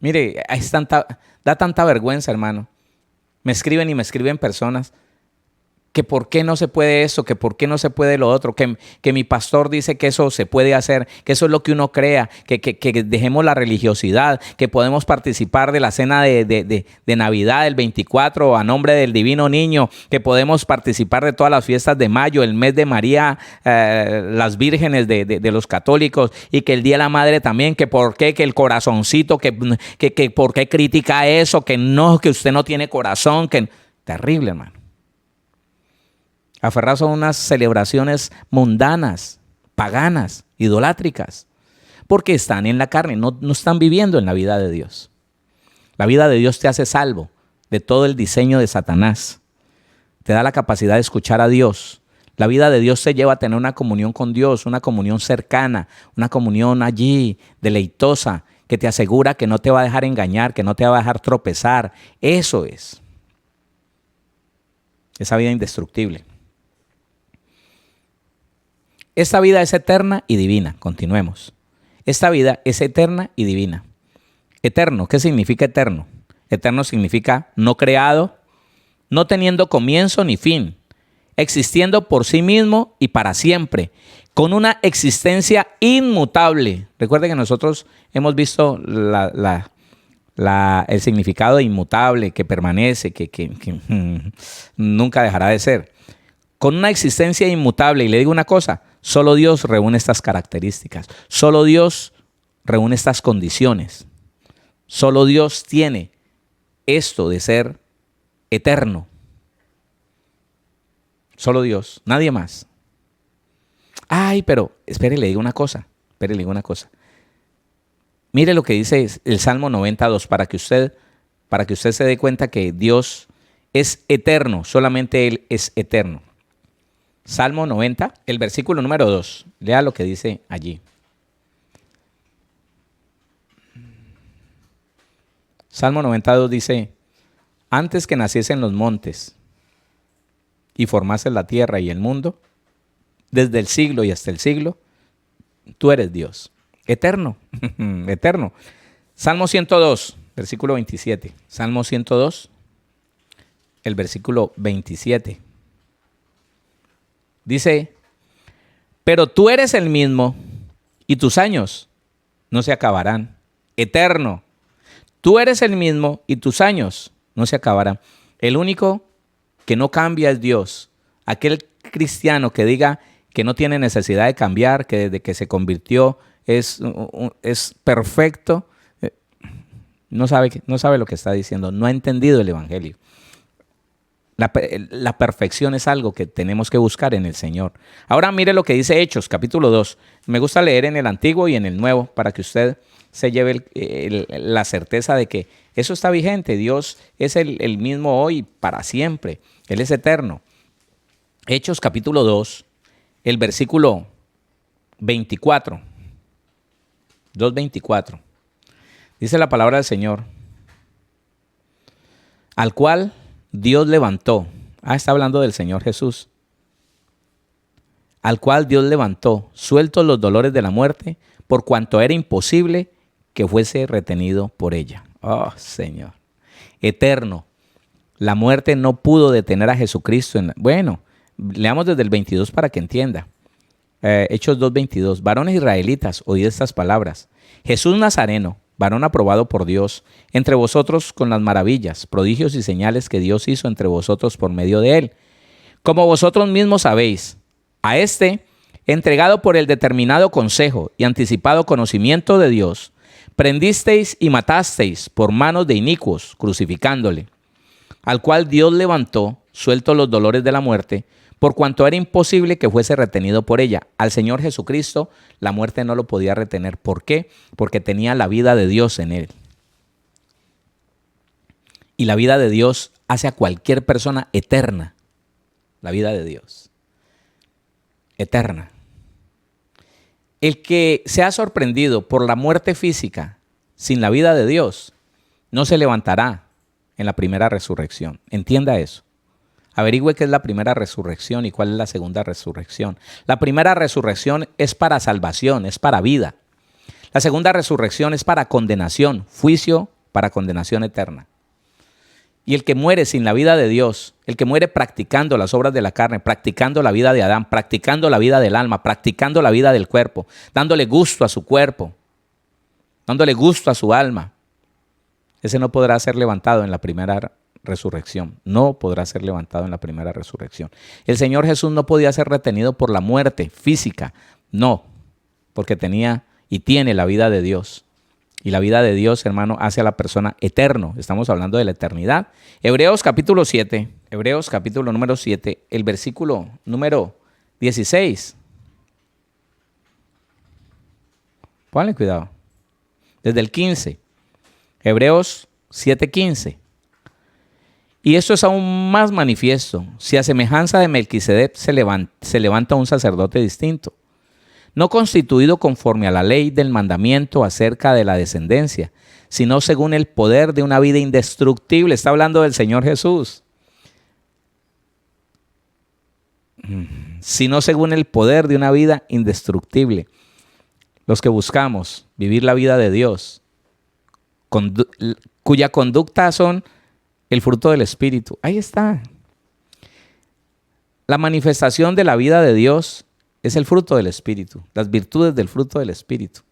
Mire, da tanta vergüenza, hermano. Me escriben personas. que por qué no se puede esto, que por qué no se puede lo otro, que mi pastor dice que eso se puede hacer, que eso es lo que uno crea, que dejemos la religiosidad, que podemos participar de la cena de Navidad, el 24, a nombre del Divino Niño, que podemos participar de todas las fiestas de mayo, el mes de María, las vírgenes de los católicos, y que el Día de la Madre también, que por qué, que el corazoncito, que por qué critica eso, que no, que usted no tiene corazón, que terrible, hermano. Aferrados a unas celebraciones mundanas, paganas, idolátricas, porque están en la carne, no están viviendo en la vida de Dios. La vida de Dios te hace salvo de todo el diseño de Satanás. Te da la capacidad de escuchar a Dios. La vida de Dios te lleva a tener una comunión con Dios, una comunión cercana, una comunión allí, deleitosa, que te asegura que no te va a dejar engañar, que no te va a dejar tropezar. Eso es. Esa vida indestructible. Esta vida es eterna y divina. Continuemos. Esta vida es eterna y divina. Eterno, ¿qué significa eterno? Eterno significa no creado, no teniendo comienzo ni fin, existiendo por sí mismo y para siempre, con una existencia inmutable. Recuerde que nosotros hemos visto el significado de inmutable, que permanece, que nunca dejará de ser. Con una existencia inmutable. Y le digo una cosa, solo Dios reúne estas características. Solo Dios reúne estas condiciones. Solo Dios tiene esto de ser eterno. Solo Dios, nadie más. Ay, pero espere, le digo una cosa. Mire lo que dice el Salmo 92 para que usted se dé cuenta que Dios es eterno, solamente Él es eterno. Salmo 90, el versículo número 2. Lea lo que dice allí. Salmo 92 dice: antes que naciesen los montes y formases la tierra y el mundo, desde el siglo y hasta el siglo, tú eres Dios. Eterno, eterno. Salmo 102, versículo 27. Salmo 102, el versículo 27. Dice: pero tú eres el mismo y tus años no se acabarán. Eterno. Tú eres el mismo y tus años no se acabarán. El único que no cambia es Dios. Aquel cristiano que diga que no tiene necesidad de cambiar, que desde que se convirtió es perfecto, no sabe lo que está diciendo, no ha entendido el evangelio. La perfección es algo que tenemos que buscar en el Señor. Ahora mire lo que dice Hechos, capítulo 2. Me gusta leer en el Antiguo y en el Nuevo para que usted se lleve la certeza de que eso está vigente. Dios es el mismo hoy para siempre. Él es eterno. Hechos, capítulo 2, el versículo 24. 2:24. Dice la palabra del Señor: al cual Dios levantó. Está hablando del Señor Jesús. Al cual Dios levantó, sueltos los dolores de la muerte, por cuanto era imposible que fuese retenido por ella. Oh, Señor. Eterno. La muerte no pudo detener a Jesucristo. Bueno, leamos desde el 22 para que entienda. Hechos 2:22. Varones israelitas, oíd estas palabras. Jesús Nazareno, varón aprobado por Dios, entre vosotros con las maravillas, prodigios y señales que Dios hizo entre vosotros por medio de él. Como vosotros mismos sabéis, a este, entregado por el determinado consejo y anticipado conocimiento de Dios, prendisteis y matasteis por manos de inicuos, crucificándole, al cual Dios levantó, sueltos los dolores de la muerte, por cuanto era imposible que fuese retenido por ella. Al Señor Jesucristo la muerte no lo podía retener. ¿Por qué? Porque tenía la vida de Dios en él. Y la vida de Dios hace a cualquier persona eterna. La vida de Dios. Eterna. El que se ha sorprendido por la muerte física sin la vida de Dios, no se levantará en la primera resurrección. Entienda eso. Averigüe qué es la primera resurrección y cuál es la segunda resurrección. La primera resurrección es para salvación, es para vida. La segunda resurrección es para condenación, juicio para condenación eterna. Y el que muere sin la vida de Dios, el que muere practicando las obras de la carne, practicando la vida de Adán, practicando la vida del alma, practicando la vida del cuerpo, dándole gusto a su cuerpo, dándole gusto a su alma, ese no podrá ser levantado en la primera resurrección. No podrá ser levantado en la primera resurrección. El Señor Jesús no podía ser retenido por la muerte física, no, porque tenía y tiene la vida de Dios. Y la vida de Dios, hermano, hace a la persona eterno. Estamos hablando de la eternidad. Hebreos capítulo 7, Hebreos capítulo número 7, el versículo número 16. Pónganle cuidado. Desde el 15. Hebreos 7:15. Y esto es aún más manifiesto, si a semejanza de Melquisedec se levanta un sacerdote distinto, no constituido conforme a la ley del mandamiento acerca de la descendencia, sino según el poder de una vida indestructible. Está hablando del Señor Jesús. Sino según el poder de una vida indestructible. Los que buscamos vivir la vida de Dios, cuya conducta son el fruto del Espíritu. Ahí está. La manifestación de la vida de Dios es el fruto del Espíritu, las virtudes del fruto del Espíritu.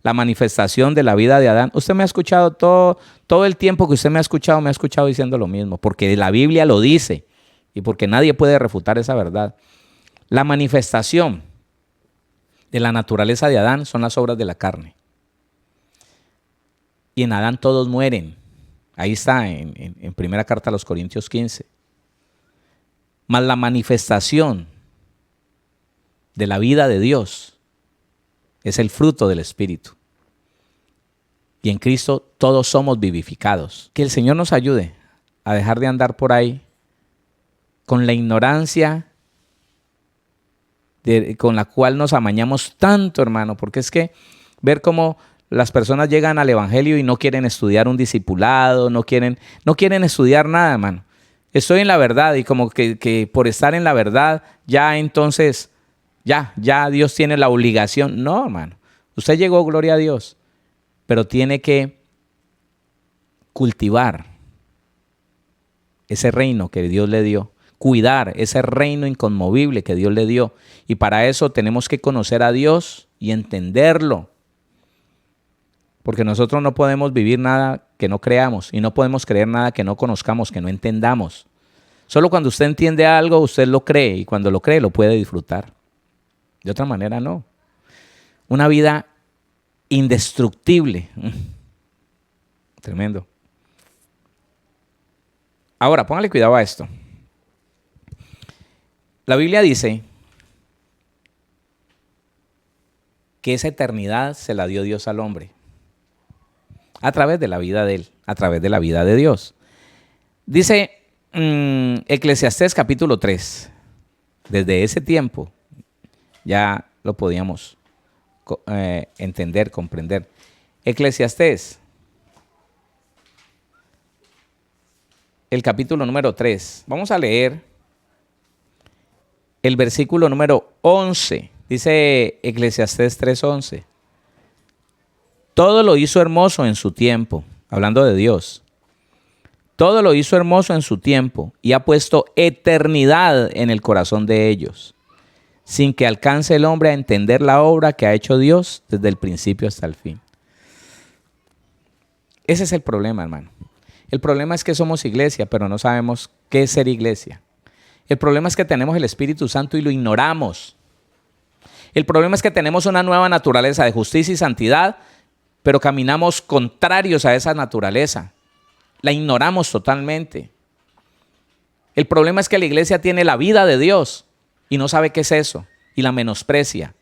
La manifestación de la vida de Adán. Usted me ha escuchado todo el tiempo que usted me ha escuchado diciendo lo mismo, porque la Biblia lo dice y porque nadie puede refutar esa verdad. La manifestación de la naturaleza de Adán son las obras de la carne. Y en Adán todos mueren. Ahí está en primera carta a los Corintios 15. Mas la manifestación de la vida de Dios es el fruto del Espíritu. Y en Cristo todos somos vivificados. Que el Señor nos ayude a dejar de andar por ahí con la ignorancia con la cual nos amañamos tanto, hermano, porque es que ver cómo las personas llegan al Evangelio y no quieren estudiar un discipulado, no quieren estudiar nada, hermano. Estoy en la verdad y como que por estar en la verdad ya entonces ya Dios tiene la obligación. No, hermano. Usted llegó, gloria a Dios, pero tiene que cultivar ese reino que Dios le dio, cuidar ese reino inconmovible que Dios le dio. Y para eso tenemos que conocer a Dios y entenderlo. Porque nosotros no podemos vivir nada que no creamos y no podemos creer nada que no conozcamos, que no entendamos. Solo cuando usted entiende algo, usted lo cree y cuando lo cree lo puede disfrutar. De otra manera no. Una vida indestructible. Tremendo. Ahora, póngale cuidado a esto. La Biblia dice que esa eternidad se la dio Dios al hombre a través de la vida de él, a través de la vida de Dios. Dice Eclesiastés capítulo 3, desde ese tiempo ya lo podíamos entender, comprender. Eclesiastés, el capítulo número 3. Vamos a leer el versículo número 11. Dice Eclesiastés 3:11. Todo lo hizo hermoso en su tiempo, hablando de Dios. Todo lo hizo hermoso en su tiempo y ha puesto eternidad en el corazón de ellos, sin que alcance el hombre a entender la obra que ha hecho Dios desde el principio hasta el fin. Ese es el problema, hermano. El problema es que somos iglesia, pero no sabemos qué es ser iglesia. El problema es que tenemos el Espíritu Santo y lo ignoramos. El problema es que tenemos una nueva naturaleza de justicia y santidad, pero caminamos contrarios a esa naturaleza. La ignoramos totalmente. El problema es que la iglesia tiene la vida de Dios y no sabe qué es eso y la menosprecia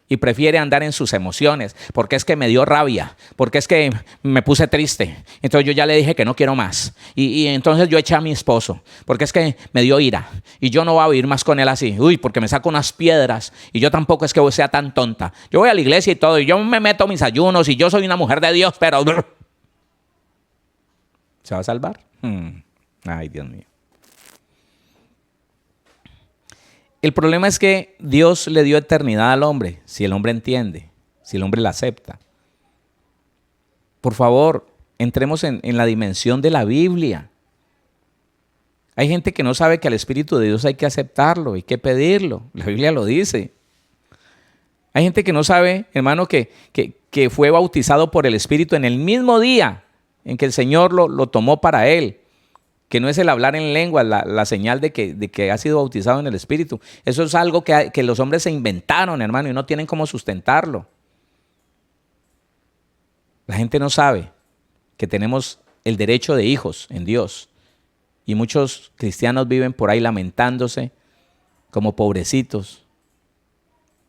y prefiere andar en sus emociones, porque es que me dio rabia, porque es que me puse triste, entonces yo ya le dije que no quiero más y entonces yo eché a mi esposo, porque es que me dio ira y yo no voy a vivir más con él así, porque me saco unas piedras y yo tampoco es que sea tan tonta, yo voy a la iglesia y todo y yo me meto mis ayunos y yo soy una mujer de Dios, pero ¿se va a salvar? Ay, Dios mío. El problema es que Dios le dio eternidad al hombre, si el hombre entiende, si el hombre la acepta. Por favor, entremos en la dimensión de la Biblia. Hay gente que no sabe que al Espíritu de Dios hay que aceptarlo, hay que pedirlo. La Biblia lo dice. Hay gente que no sabe, hermano, que fue bautizado por el Espíritu en el mismo día en que el Señor lo tomó para él. Que no es el hablar en lengua la señal de que ha sido bautizado en el Espíritu. Eso es algo que los hombres se inventaron, hermano, y no tienen cómo sustentarlo. La gente no sabe que tenemos el derecho de hijos en Dios. Y muchos cristianos viven por ahí lamentándose como pobrecitos,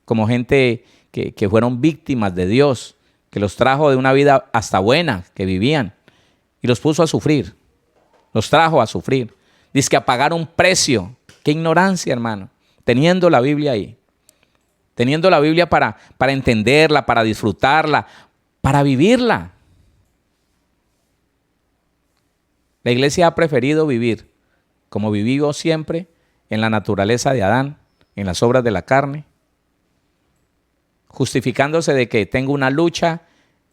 como gente que fueron víctimas de Dios, que los trajo de una vida hasta buena que vivían y los puso a sufrir, los trajo a sufrir. Dice que a pagar un precio. Qué ignorancia, hermano, teniendo la Biblia ahí, teniendo la Biblia para entenderla, para disfrutarla, para vivirla. La iglesia ha preferido vivir como vivió siempre en la naturaleza de Adán, en las obras de la carne, justificándose de que tengo una lucha,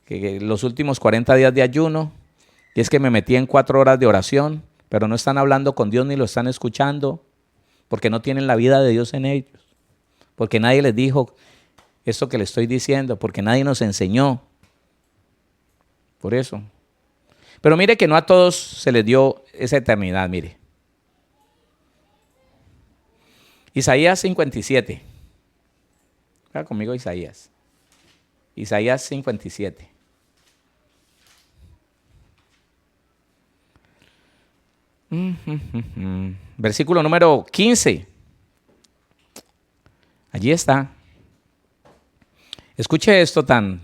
que los últimos 40 días de ayuno, y es que me metí en 4 horas de oración, pero no están hablando con Dios ni lo están escuchando, porque no tienen la vida de Dios en ellos, porque nadie les dijo esto que les estoy diciendo, porque nadie nos enseñó. Por eso. Pero mire que no a todos se les dio esa eternidad, mire. Isaías 57. Venga conmigo Isaías. Isaías 57. Versículo número 15. Allí está. Escuche esto tan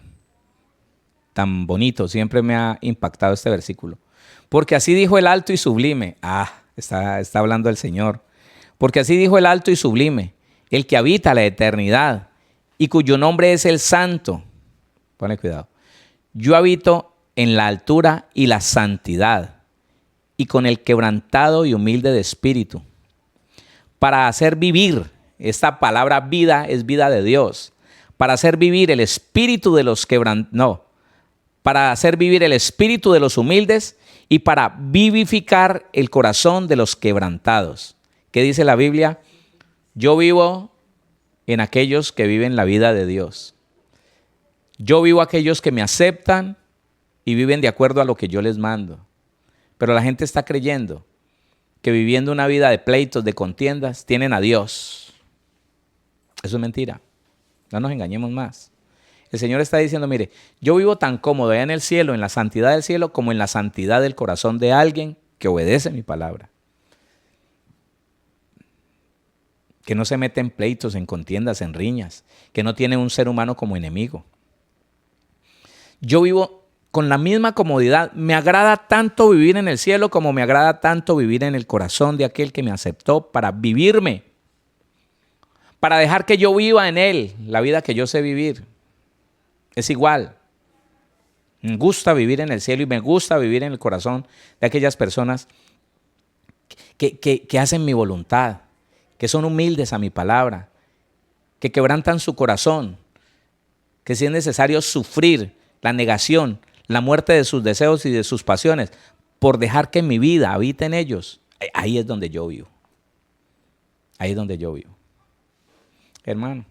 bonito, siempre me ha impactado este versículo. Porque así dijo el alto y sublime. Está hablando el Señor. Porque así dijo el alto y sublime, el que habita la eternidad y cuyo nombre es el Santo. Ponle cuidado. Yo habito en la altura y la santidad y con el quebrantado y humilde de espíritu, para hacer vivir, esta palabra vida es vida de Dios, para hacer vivir el espíritu de los para hacer vivir el espíritu de los humildes y para vivificar el corazón de los quebrantados. ¿Qué dice la Biblia? Yo vivo en aquellos que viven la vida de Dios. Yo vivo aquellos que me aceptan y viven de acuerdo a lo que yo les mando. Pero la gente está creyendo que viviendo una vida de pleitos, de contiendas, tienen a Dios. Eso es mentira. No nos engañemos más. El Señor está diciendo, mire, yo vivo tan cómodo allá en el cielo, en la santidad del cielo, como en la santidad del corazón de alguien que obedece mi palabra. Que no se mete en pleitos, en contiendas, en riñas, que no tiene un ser humano como enemigo. Yo vivo con la misma comodidad. Me agrada tanto vivir en el cielo como me agrada tanto vivir en el corazón de aquel que me aceptó para vivirme, para dejar que yo viva en él la vida que yo sé vivir. Es igual. Me gusta vivir en el cielo y me gusta vivir en el corazón de aquellas personas que hacen mi voluntad, que son humildes a mi palabra, que quebrantan su corazón, que si es necesario sufrir la negación, la muerte de sus deseos y de sus pasiones, por dejar que mi vida habite en ellos. Ahí es donde yo vivo. Ahí es donde yo vivo. Hermano,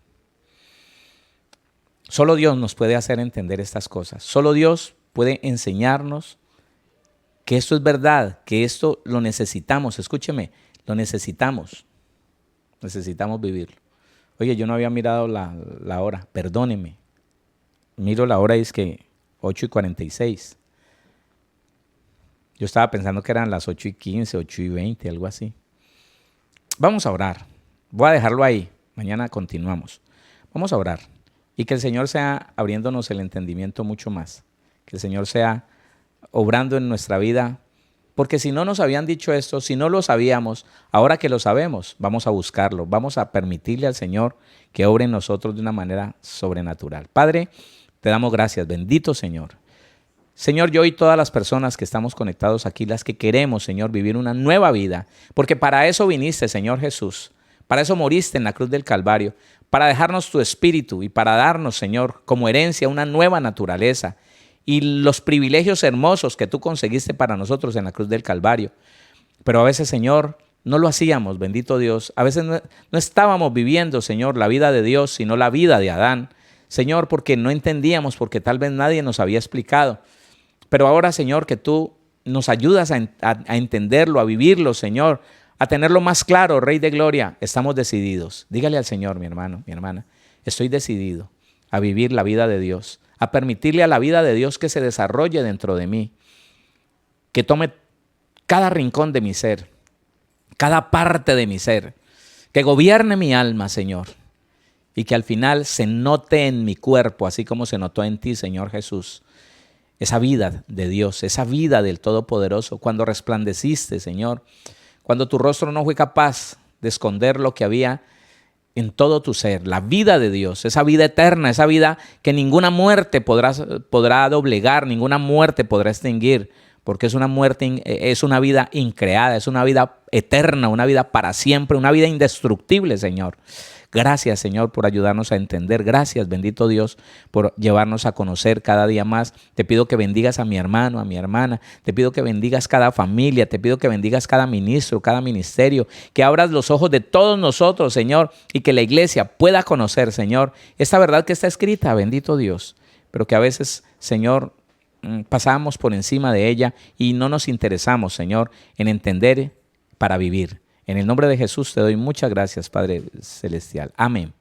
solo Dios nos puede hacer entender estas cosas. Solo Dios puede enseñarnos que esto es verdad, que esto lo necesitamos. Escúcheme, lo necesitamos. Necesitamos vivirlo. Oye, yo no había mirado la hora, perdóneme. Miro la hora y es que 8:46. Yo estaba pensando que eran las 8:15, 8:20, algo así. Vamos a orar. Voy a dejarlo ahí. Mañana continuamos. Vamos a orar. Y que el Señor sea abriéndonos el entendimiento mucho más. Que el Señor sea obrando en nuestra vida. Porque si no nos habían dicho esto, si no lo sabíamos, ahora que lo sabemos, vamos a buscarlo. Vamos a permitirle al Señor que obre en nosotros de una manera sobrenatural. Padre, te damos gracias. Bendito Señor. Señor, yo y todas las personas que estamos conectados aquí, las que queremos, Señor, vivir una nueva vida. Porque para eso viniste, Señor Jesús. Para eso moriste en la cruz del Calvario. Para dejarnos tu espíritu y para darnos, Señor, como herencia una nueva naturaleza. Y los privilegios hermosos que tú conseguiste para nosotros en la cruz del Calvario. Pero a veces, Señor, no lo hacíamos, bendito Dios. A veces no estábamos viviendo, Señor, la vida de Dios, sino la vida de Adán. Señor, porque no entendíamos, porque tal vez nadie nos había explicado. Pero ahora, Señor, que tú nos ayudas a entenderlo, a vivirlo, Señor, a tenerlo más claro, Rey de Gloria, estamos decididos. Dígale al Señor, mi hermano, mi hermana, estoy decidido a vivir la vida de Dios, a permitirle a la vida de Dios que se desarrolle dentro de mí, que tome cada rincón de mi ser, cada parte de mi ser, que gobierne mi alma, Señor, y que al final se note en mi cuerpo, así como se notó en ti, Señor Jesús, esa vida de Dios, esa vida del Todopoderoso, cuando resplandeciste, Señor, cuando tu rostro no fue capaz de esconder lo que había en todo tu ser, la vida de Dios, esa vida eterna, esa vida que ninguna muerte podrá doblegar, ninguna muerte podrá extinguir, porque es una muerte, es una vida increada, es una vida eterna, una vida para siempre, una vida indestructible, Señor. Gracias, Señor, por ayudarnos a entender. Gracias, bendito Dios, por llevarnos a conocer cada día más. Te pido que bendigas a mi hermano, a mi hermana. Te pido que bendigas cada familia. Te pido que bendigas cada ministro, cada ministerio. Que abras los ojos de todos nosotros, Señor, y que la iglesia pueda conocer, Señor, esta verdad que está escrita, bendito Dios. Pero que a veces, Señor, pasamos por encima de ella y no nos interesamos, Señor, en entender para vivir. En el nombre de Jesús te doy muchas gracias, Padre Celestial. Amén.